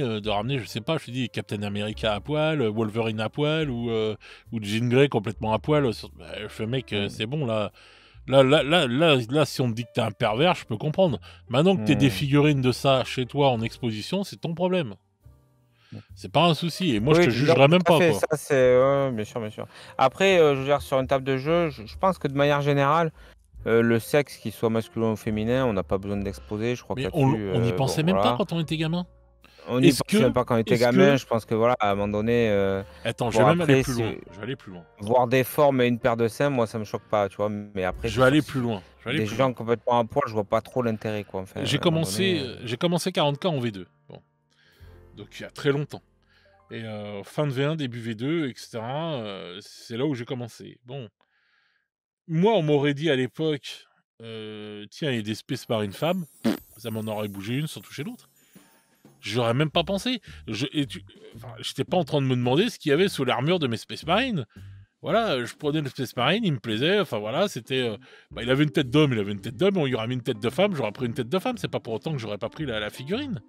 je sais pas, je te dis, Captain America à poil, Wolverine à poil ou Jean Grey complètement à poil, sur bah, je fais: «Mec, mmh, c'est bon là». Là, si on me dit que t'es un pervers, je peux comprendre. Maintenant que tu des mmh, figurines de ça chez toi en exposition, c'est ton problème. mmh. C'est pas un souci et moi je Oui, te non, jugerai tout même à pas, fait, quoi. ça c'est ouais, ouais, bien sûr, bien sûr. Après, je veux dire sur une table de jeu, je pense que de manière générale, le sexe, qu'il soit masculin ou féminin, on n'a pas besoin d'exposer. Je crois que Mais là-dessus, on n'y bon, pensait même pas voilà. quand on était gamin. On n'y Est-ce pensait même que pas quand on était est-ce gamin. que Je pense que voilà, à un moment donné, attends, je bon vais même aller après plus loin, c'est je vais aller plus loin. voir des formes et une paire de seins, moi ça me choque pas, tu vois? Mais après Je c'est vais sûr aller que plus loin, je vais aller des plus loin. gens complètement à poil, je vois pas trop l'intérêt, quoi. Enfin, à un moment donné, J'ai commencé 40K en V2, bon, donc il y a très longtemps et fin de V1, début V2 et cetera, c'est là où j'ai commencé. Bon, moi, on m'aurait dit à l'époque, «Tiens, il y a des Space Marines femmes», ça m'en aurait bougé une sans toucher l'autre. J'aurais même pas pensé. Enfin, j'étais pas en train de me demander ce qu'il y avait sous l'armure de mes Space Marines. Voilà, je prenais le Space Marine, il me plaisait, enfin voilà, c'était, bah, il avait une tête d'homme, il avait une tête d'homme, on lui aurait mis une tête de femme, j'aurais pris une tête de femme, c'est pas pour autant que j'aurais pas pris la figurine.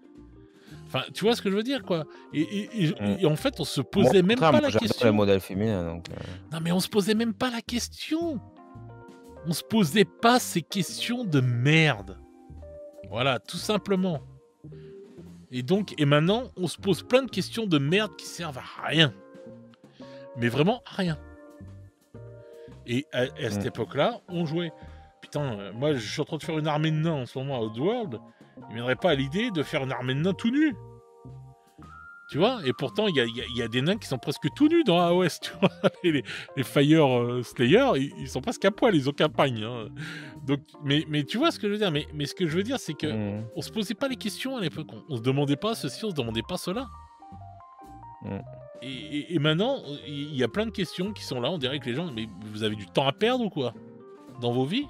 Enfin, tu vois ce que je veux dire, quoi? mmh. Et en fait, on se Moi au posait même contraire, pas moi la j'adore les question. modèles féminins donc Non, mais on se posait même pas la question! On se posait pas ces questions de merde. Voilà, tout simplement. Et maintenant, on se pose plein de questions de merde qui servent à rien. Mais vraiment à rien. Et à cette mmh. époque-là, on jouait. Putain, moi, je suis en train de faire une armée de nains en ce moment à Oddworld. Il me viendrait pas à l'idée de faire une armée de nains tout nus. Tu vois? Et pourtant, il y a des nains qui sont presque tout nus dans AOS, tu vois? Les Fire Slayer, ils sont presque à poil, ils ont qu'un pagne, hein. Donc, mais tu vois ce que je veux dire? Mais ce que je veux dire, c'est que Mmh. on se posait pas les questions à l'époque. On se demandait pas ceci, on se demandait pas cela. Mmh. Et maintenant, il y a plein de questions qui sont là. On dirait que les gens, mais vous avez du temps à perdre ou quoi? Dans vos vies?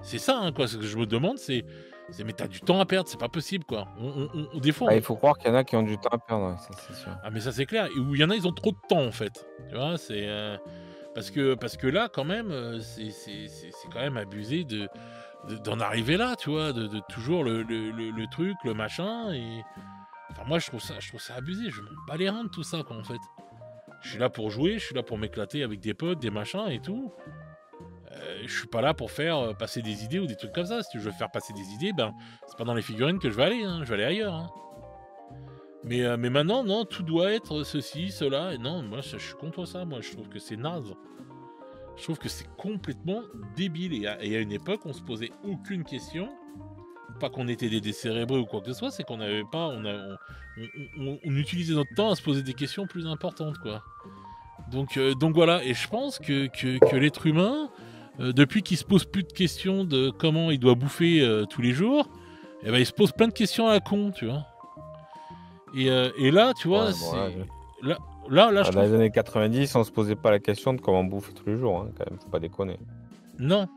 C'est ça, hein, quoi. Ce que je me demande, mais t'as du temps à perdre, c'est pas possible, quoi. Des fois, Bah, il faut croire qu'il y en a qui ont du temps à perdre, ouais, ça c'est sûr. ah, mais ça, c'est clair. Et où il y en a, ils ont trop de temps, en fait. Tu vois, parce que là, quand même, c'est quand même abusé d'en arriver là, tu vois, de toujours le truc, le machin. Et enfin, moi, je trouve ça abusé. Je m'en bats les reins de tout ça, quoi, en fait. Je suis là pour jouer, je suis là pour m'éclater avec des potes, des machins et tout. Je suis pas là pour faire passer des idées ou des trucs comme ça. Si tu veux faire passer des idées, ben, c'est pas dans les figurines que je vais aller, hein, je vais aller ailleurs, hein. Mais maintenant, non, tout doit être ceci, cela. Et non, moi, je suis contre ça. Moi, je trouve que c'est naze. Je trouve que c'est complètement débile. Et à une époque, on se posait aucune question. Pas qu'on était des décérébrés ou quoi que ce soit, c'est qu'on n'avait pas, on utilisait notre temps à se poser des questions plus importantes, quoi. Donc voilà. Et je pense que l'être humain, depuis qu'il se pose plus de questions de comment il doit bouffer tous les jours, eh ben, il se pose plein de questions à la con, tu vois. Et là, tu vois, Ouais, bon là, c'est je là, je dans trouve les années 90, on se posait pas la question de comment bouffer tous les jours, hein, quand même, faut pas déconner. non,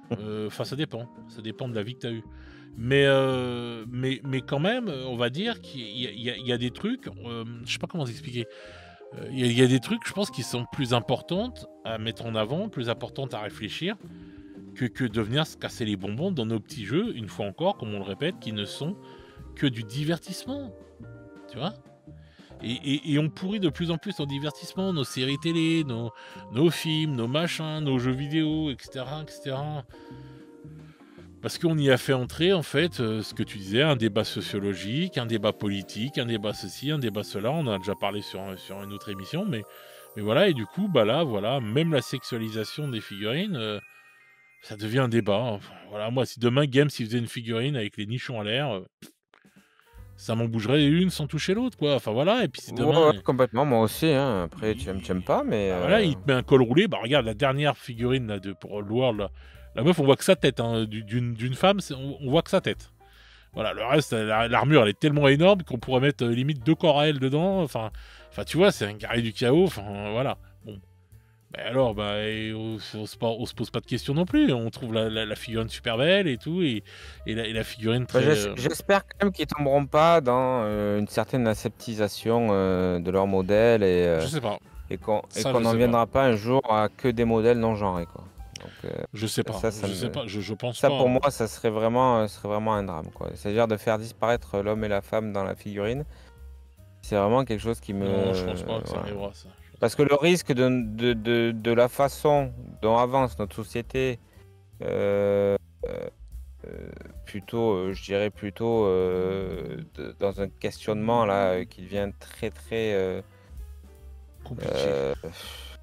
enfin ça dépend de la vie que tu as eue. Mais quand même, on va dire qu'il y a des trucs, je sais pas comment t'expliquer. Il y a des trucs, je pense, qui sont plus importantes à mettre en avant, plus importantes à réfléchir, que de venir se casser les bonbons dans nos petits jeux, une fois encore, comme on le répète, qui ne sont que du divertissement, tu vois? Et on pourrit de plus en plus nos divertissements, nos séries télé, nos films, nos machins, nos jeux vidéo, etc., etc. Parce qu'on y a fait entrer, en fait, ce que tu disais, un débat sociologique, un débat politique, un débat ceci, un débat cela. On en a déjà parlé sur une autre émission, mais voilà. Et du coup, bah là, voilà, même la sexualisation des figurines, ça devient un débat. Enfin, voilà, moi, si demain Games s'il faisait une figurine avec les nichons à l'air, ça m'en bougerait une sans toucher l'autre, quoi. Enfin voilà. Et puis si Ouais, ouais, demain, complètement, moi aussi, hein. Après, tu aimes il, pas, mais bah voilà, il te met un col roulé. Bah regarde la dernière figurine là, pour le World, là. La meuf, on voit que sa tête, hein, d'une femme, on voit que sa tête. Voilà, le reste, l'armure, elle est tellement énorme qu'on pourrait mettre limite 2 corps à elle dedans. Enfin, tu vois, c'est un guerrier du chaos. Enfin, voilà. Bon. Bah alors, bah, et on se pose pas de questions non plus. On trouve la figurine super belle et tout, et la figurine Bah, très. j'espère quand même qu'ils tomberont pas dans une certaine aseptisation de leur modèle Je sais pas. et Ça, qu'on je n'en sais pas. viendra pas un jour à que des modèles non genrés, quoi. Donc Je sais pas. ça Je sais me... pas. Je pense Ça, pas, pour hein. moi, ça serait vraiment un drame, quoi. C'est-à-dire de faire disparaître l'homme et la femme dans la figurine. C'est vraiment quelque chose qui Non, je pense me... pas que ça Voilà. arrivera, ça. Je pense Parce que pas. le risque de la façon dont avance notre société, euh, euh, plutôt, je dirais plutôt dans un questionnement là qui devient très très Compliqué. euh,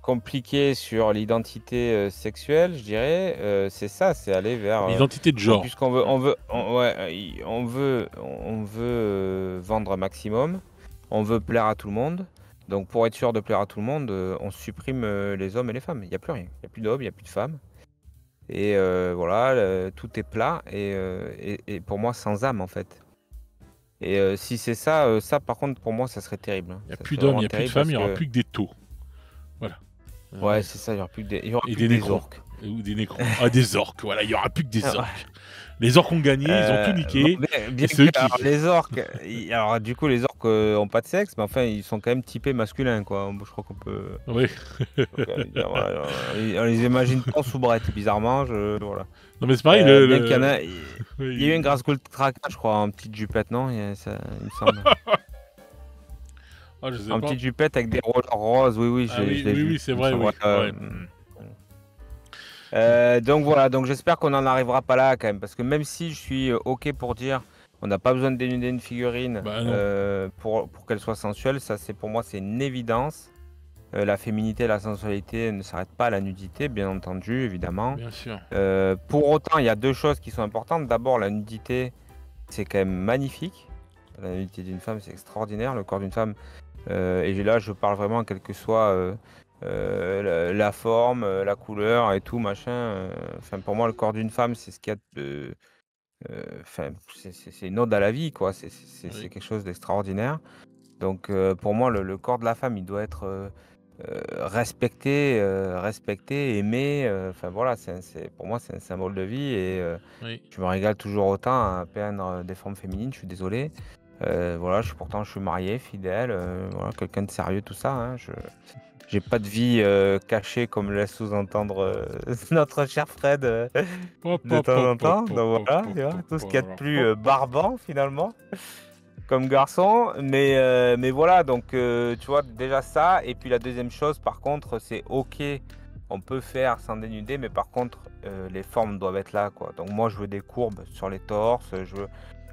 compliqué sur l'identité sexuelle, je dirais, c'est ça, c'est aller vers L'identité de bon, genre. puisqu'on veut, ouais, on veut vendre un maximum, on veut plaire à tout le monde. Donc pour être sûr de plaire à tout le monde, on supprime les hommes et les femmes. Il n'y a plus rien. Il n'y a plus d'hommes, il n'y a plus de femmes. Et voilà, tout est plat et pour moi sans âme en fait. Et si c'est ça, ça par contre pour moi ça serait terrible, hein. Il n'y a Ça plus serait d'hommes, il vraiment n'y a plus de terrible femmes, il parce n'y aura que plus que des taux. Voilà. ouais Ouais. c'est ça, il y aura Et plus que des des nécrons. orques. Ou des nécrons. Ah, des orques, voilà, il n'y aura plus que des Ah, orques. Les orques ont gagné, ils ont tout bon, niqué, bien et que c'est eux alors, qui. les orques, alors du coup les orques ont pas de sexe, mais enfin ils sont quand même typés masculins quoi. Je crois qu'on peut, Oui. faut quand même dire, voilà, on les imagine pas en soubrette bizarrement, voilà. Non, mais c'est pareil, Bien qu'il y en a, il y a eu une Oui. grâce Gold Tracker, je crois, en petite jupette, non? Il me semble. Ah, je sais En pas. petite jupette avec des rollers roses, oui, oui, Ah je oui, l'ai oui, vu. oui, c'est Il me vrai, semble, oui. Ouais. donc voilà, donc j'espère qu'on n'en arrivera pas là quand même, parce que même si je suis OK pour dire on n'a pas besoin de dénuder une figurine Bah non, pour qu'elle soit sensuelle, ça c'est pour moi c'est une évidence. La féminité, la sensualité ne s'arrête pas à la nudité, bien entendu, évidemment. bien sûr. Pour autant, il y a deux choses qui sont importantes. D'abord, la nudité, c'est quand même magnifique. La nudité d'une femme, c'est extraordinaire. Le corps d'une femme, et là, je parle vraiment, quelle que soit la forme, la couleur et tout, machin. Enfin, pour moi, le corps d'une femme, c'est ce qu'il y a de. Enfin, c'est une ode à la vie, quoi. C'est Oui. quelque chose d'extraordinaire. Donc, pour moi, le corps de la femme, il doit être respecté, aimé. Enfin, voilà, pour moi, c'est un symbole de vie et Oui. je me régale toujours autant à peindre des formes féminines. Je suis désolé. Voilà, pourtant, je suis marié, fidèle, voilà, quelqu'un de sérieux, tout ça, hein. J'ai pas de vie cachée comme laisse sous-entendre notre cher Fred Pop, de pop, temps pop, en pop, temps. pop, Donc pop, voilà, pop, tu vois, pop, tout ce qu'il y a de pop, plus pop. barbant finalement comme garçon. Mais voilà, donc tu vois, déjà ça. Et puis la deuxième chose, par contre, c'est OK, on peut faire sans dénuder, mais par contre, les formes doivent être là, quoi. Donc moi, je veux des courbes sur les torses,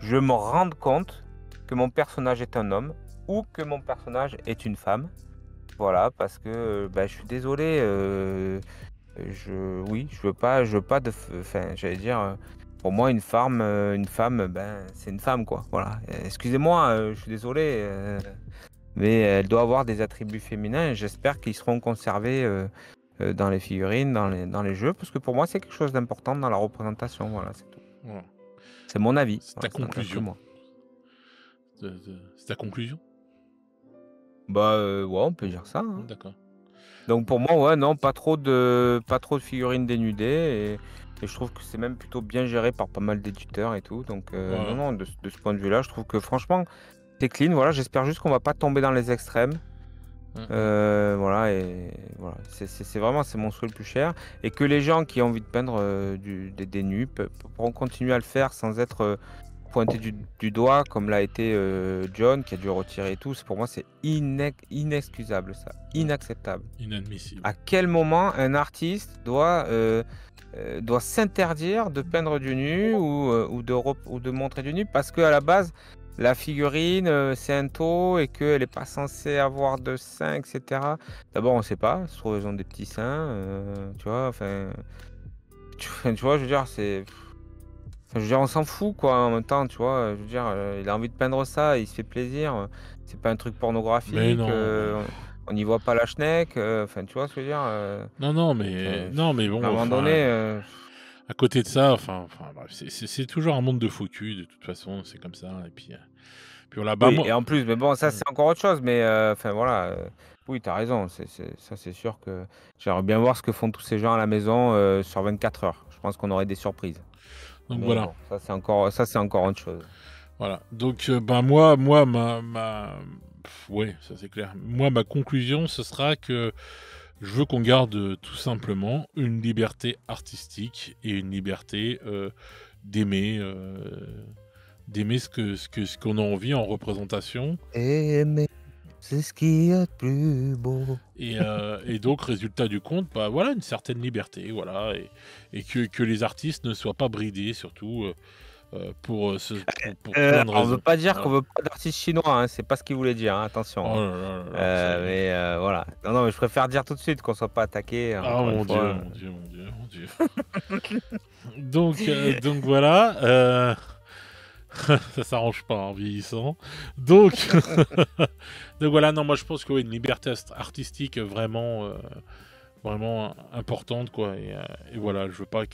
je veux me rendre compte que mon personnage est un homme ou que mon personnage est une femme. Voilà, parce que bah, je suis désolé, oui, je veux pas enfin, j'allais dire, pour moi, une femme, ben, c'est une femme, quoi. Voilà. Excusez-moi, je suis désolé, mais elle doit avoir des attributs féminins et j'espère qu'ils seront conservés dans les figurines, dans les jeux, parce que pour moi, c'est quelque chose d'important dans la représentation. Voilà, c'est tout. Voilà. C'est mon avis. C'est ta Voilà, ça n'engage que conclusion. moi. C'est ta conclusion? Bah, ouais, on peut dire ça, hein. D'accord. Donc pour moi, ouais, non, pas trop de figurines dénudées et je trouve que c'est même plutôt bien géré par pas mal d'éditeurs et tout. Donc non, Voilà. non, de ce point de vue-là, je trouve que franchement, c'est clean. Voilà, j'espère juste qu'on va pas tomber dans les extrêmes. Voilà, et voilà, c'est vraiment c'est mon souhait le plus cher et que les gens qui ont envie de peindre des nus pourront continuer à le faire sans être pointé du doigt comme l'a été John qui a dû retirer et tout. Pour moi, c'est inexcusable ça, inacceptable. Inadmissible. À quel moment un artiste doit s'interdire de peindre du nu ou de montrer du nu parce qu'à la base, la figurine, c'est un taux et qu'elle n'est pas censée avoir de seins, etc. D'abord, on ne sait pas. Ça se trouve, ils ont des petits seins, tu vois. Enfin, tu vois, je veux dire, enfin, je veux dire, on s'en fout, quoi, en même temps, tu vois. Je veux dire, il a envie de peindre ça, il se fait plaisir. C'est pas un truc Mais pornographique. non, mais. On n'y voit pas la schneck. Enfin, tu vois ce que je veux dire. Non, Enfin, non, mais bon, à un moment enfin. donné, à côté de ça, bref, c'est toujours un monde de faux cul, de toute façon, c'est comme ça. Et puis voilà, bah Oui, moi. et en plus, mais bon, ça, Mm. c'est encore autre chose, mais enfin, voilà, oui, tu as raison, ça, c'est sûr que j'aimerais bien voir ce que font tous ces gens à la maison, sur 24 heures. Je pense qu'on aurait des surprises. Donc Mais voilà, bon, ça, c'est encore autre chose. voilà. Donc bah moi, ouais, ça c'est clair. Moi, ma conclusion, ce sera que je veux qu'on garde tout simplement une liberté artistique et une liberté d'aimer, d'aimer ce qu'on a envie en représentation. Aimer, c'est ce qu'il y a de plus beau. Et donc, résultat du compte, bah voilà, une certaine liberté, voilà, et que les artistes ne soient pas bridés, surtout pour plein de On veut raisons. pas dire qu'on Voilà. veut pas d'artistes chinois, hein, c'est pas ce qu'il voulait dire, hein, attention, Oh hein. là là là là, ça y est. Mais voilà. Non, mais je préfère dire tout de suite qu'on soit pas attaqué, hein, Ah encore une mon Dieu, fois. mon Dieu, mon Dieu, mon Dieu. Donc voilà, ça s'arrange pas en vieillissant. Donc, donc voilà, non, moi je pense que oui, une liberté artistique vraiment importante, quoi. Et voilà, je veux pas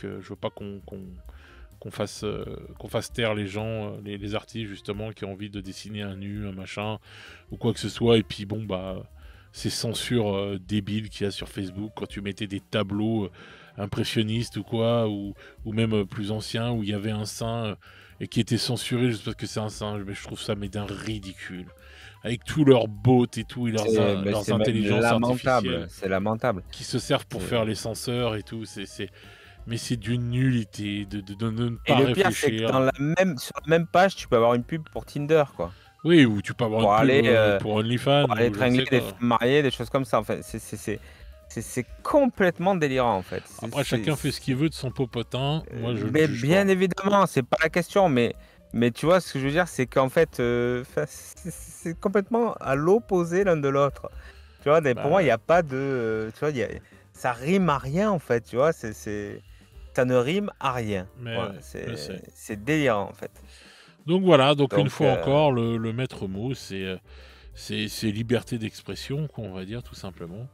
qu'on fasse taire les gens, les artistes justement qui ont envie de dessiner un nu, un machin ou quoi que ce soit. Et puis bon bah ces censures débiles qu'il y a sur Facebook quand tu mettais des tableaux impressionnistes ou quoi, ou même plus anciens où il y avait un sein et qui était censuré juste parce que c'est un sein. Mais je trouve ça mais d'un ridicule. Avec tous leurs bots et tout, et Mais leurs c'est même intelligences artificielles lamentable, c'est lamentable. qui se servent pour C'est faire les censeurs et tout. Mais c'est d'une nullité de ne Et pas le pire, c'est que réfléchir. sur la même page, tu peux avoir une pub pour Tinder, quoi. Oui, ou tu peux avoir une Pour pub aller, pour OnlyFans pour aller ou je ne tringler sais des quoi. femmes mariées, des choses comme ça. Enfin, c'est complètement délirant, en fait. Après, chacun fait ce qu'il veut de son popotin. Moi, je ne Mais juge pas. bien évidemment, c'est pas la question, mais tu vois, ce que je veux dire, c'est qu'en fait, c'est complètement à l'opposé l'un de l'autre. Tu vois, pour moi, il Bah, n'y a pas de, tu vois, ça rime à rien, en fait, tu vois, ça ne rime à rien. mais Voilà, ouais, je sais. c'est délirant, en fait. Donc voilà, donc une Donc, fois encore, le maître mot, c'est liberté d'expression, quoi, on va dire, tout simplement.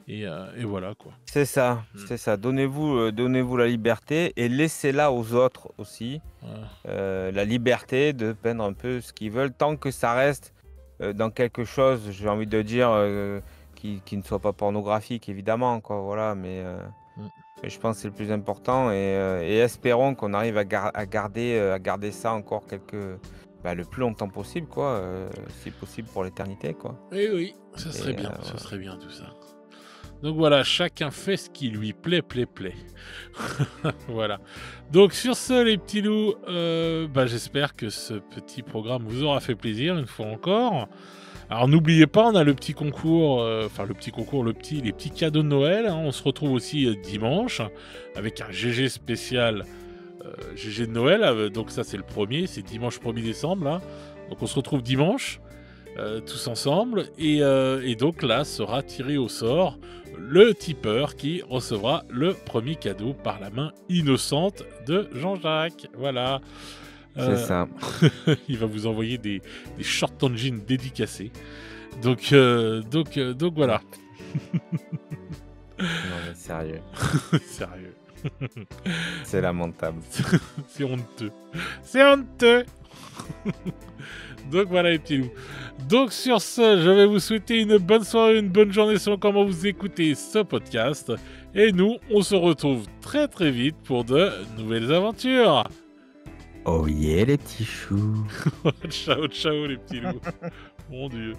Et voilà, quoi. c'est ça, Mm. c'est ça. Donnez-vous la liberté et laissez-la aux autres aussi. Voilà. La liberté de peindre un peu ce qu'ils veulent, tant que ça reste dans quelque chose, j'ai envie de dire, qui ne soit pas pornographique, évidemment, quoi, voilà, Mm. mais je pense que c'est le plus important et espérons qu'on arrive à garder ça encore le plus longtemps possible, quoi, si possible pour l'éternité, quoi. Et oui, ça serait Et bien, ça voilà. serait bien tout ça. Donc voilà, chacun fait ce qui lui plaît. Voilà. Donc sur ce, les petits loups, j'espère que ce petit programme vous aura fait plaisir une fois encore. Alors n'oubliez pas, on a le petit concours, les petits cadeaux de Noël, hein. On se retrouve aussi dimanche avec un GG spécial, GG de Noël. Donc ça c'est le premier, c'est dimanche 1er décembre là. Donc on se retrouve dimanche. Tous ensemble, et donc là sera tiré au sort le tipeur qui recevra le premier cadeau par la main innocente de Jean-Jacques. Voilà. C'est ça. Il va vous envoyer des short en jean dédicacés. Donc voilà. Non, mais sérieux, Sérieux. c'est lamentable. C'est honteux. C'est honteux. Donc voilà les petits loups. Donc sur ce, je vais vous souhaiter une bonne soirée, une bonne journée selon comment vous écoutez ce podcast. Et nous, on se retrouve très très vite pour de nouvelles aventures. Oh yeah, les petits choux. Ciao ciao les petits loups. Mon Dieu.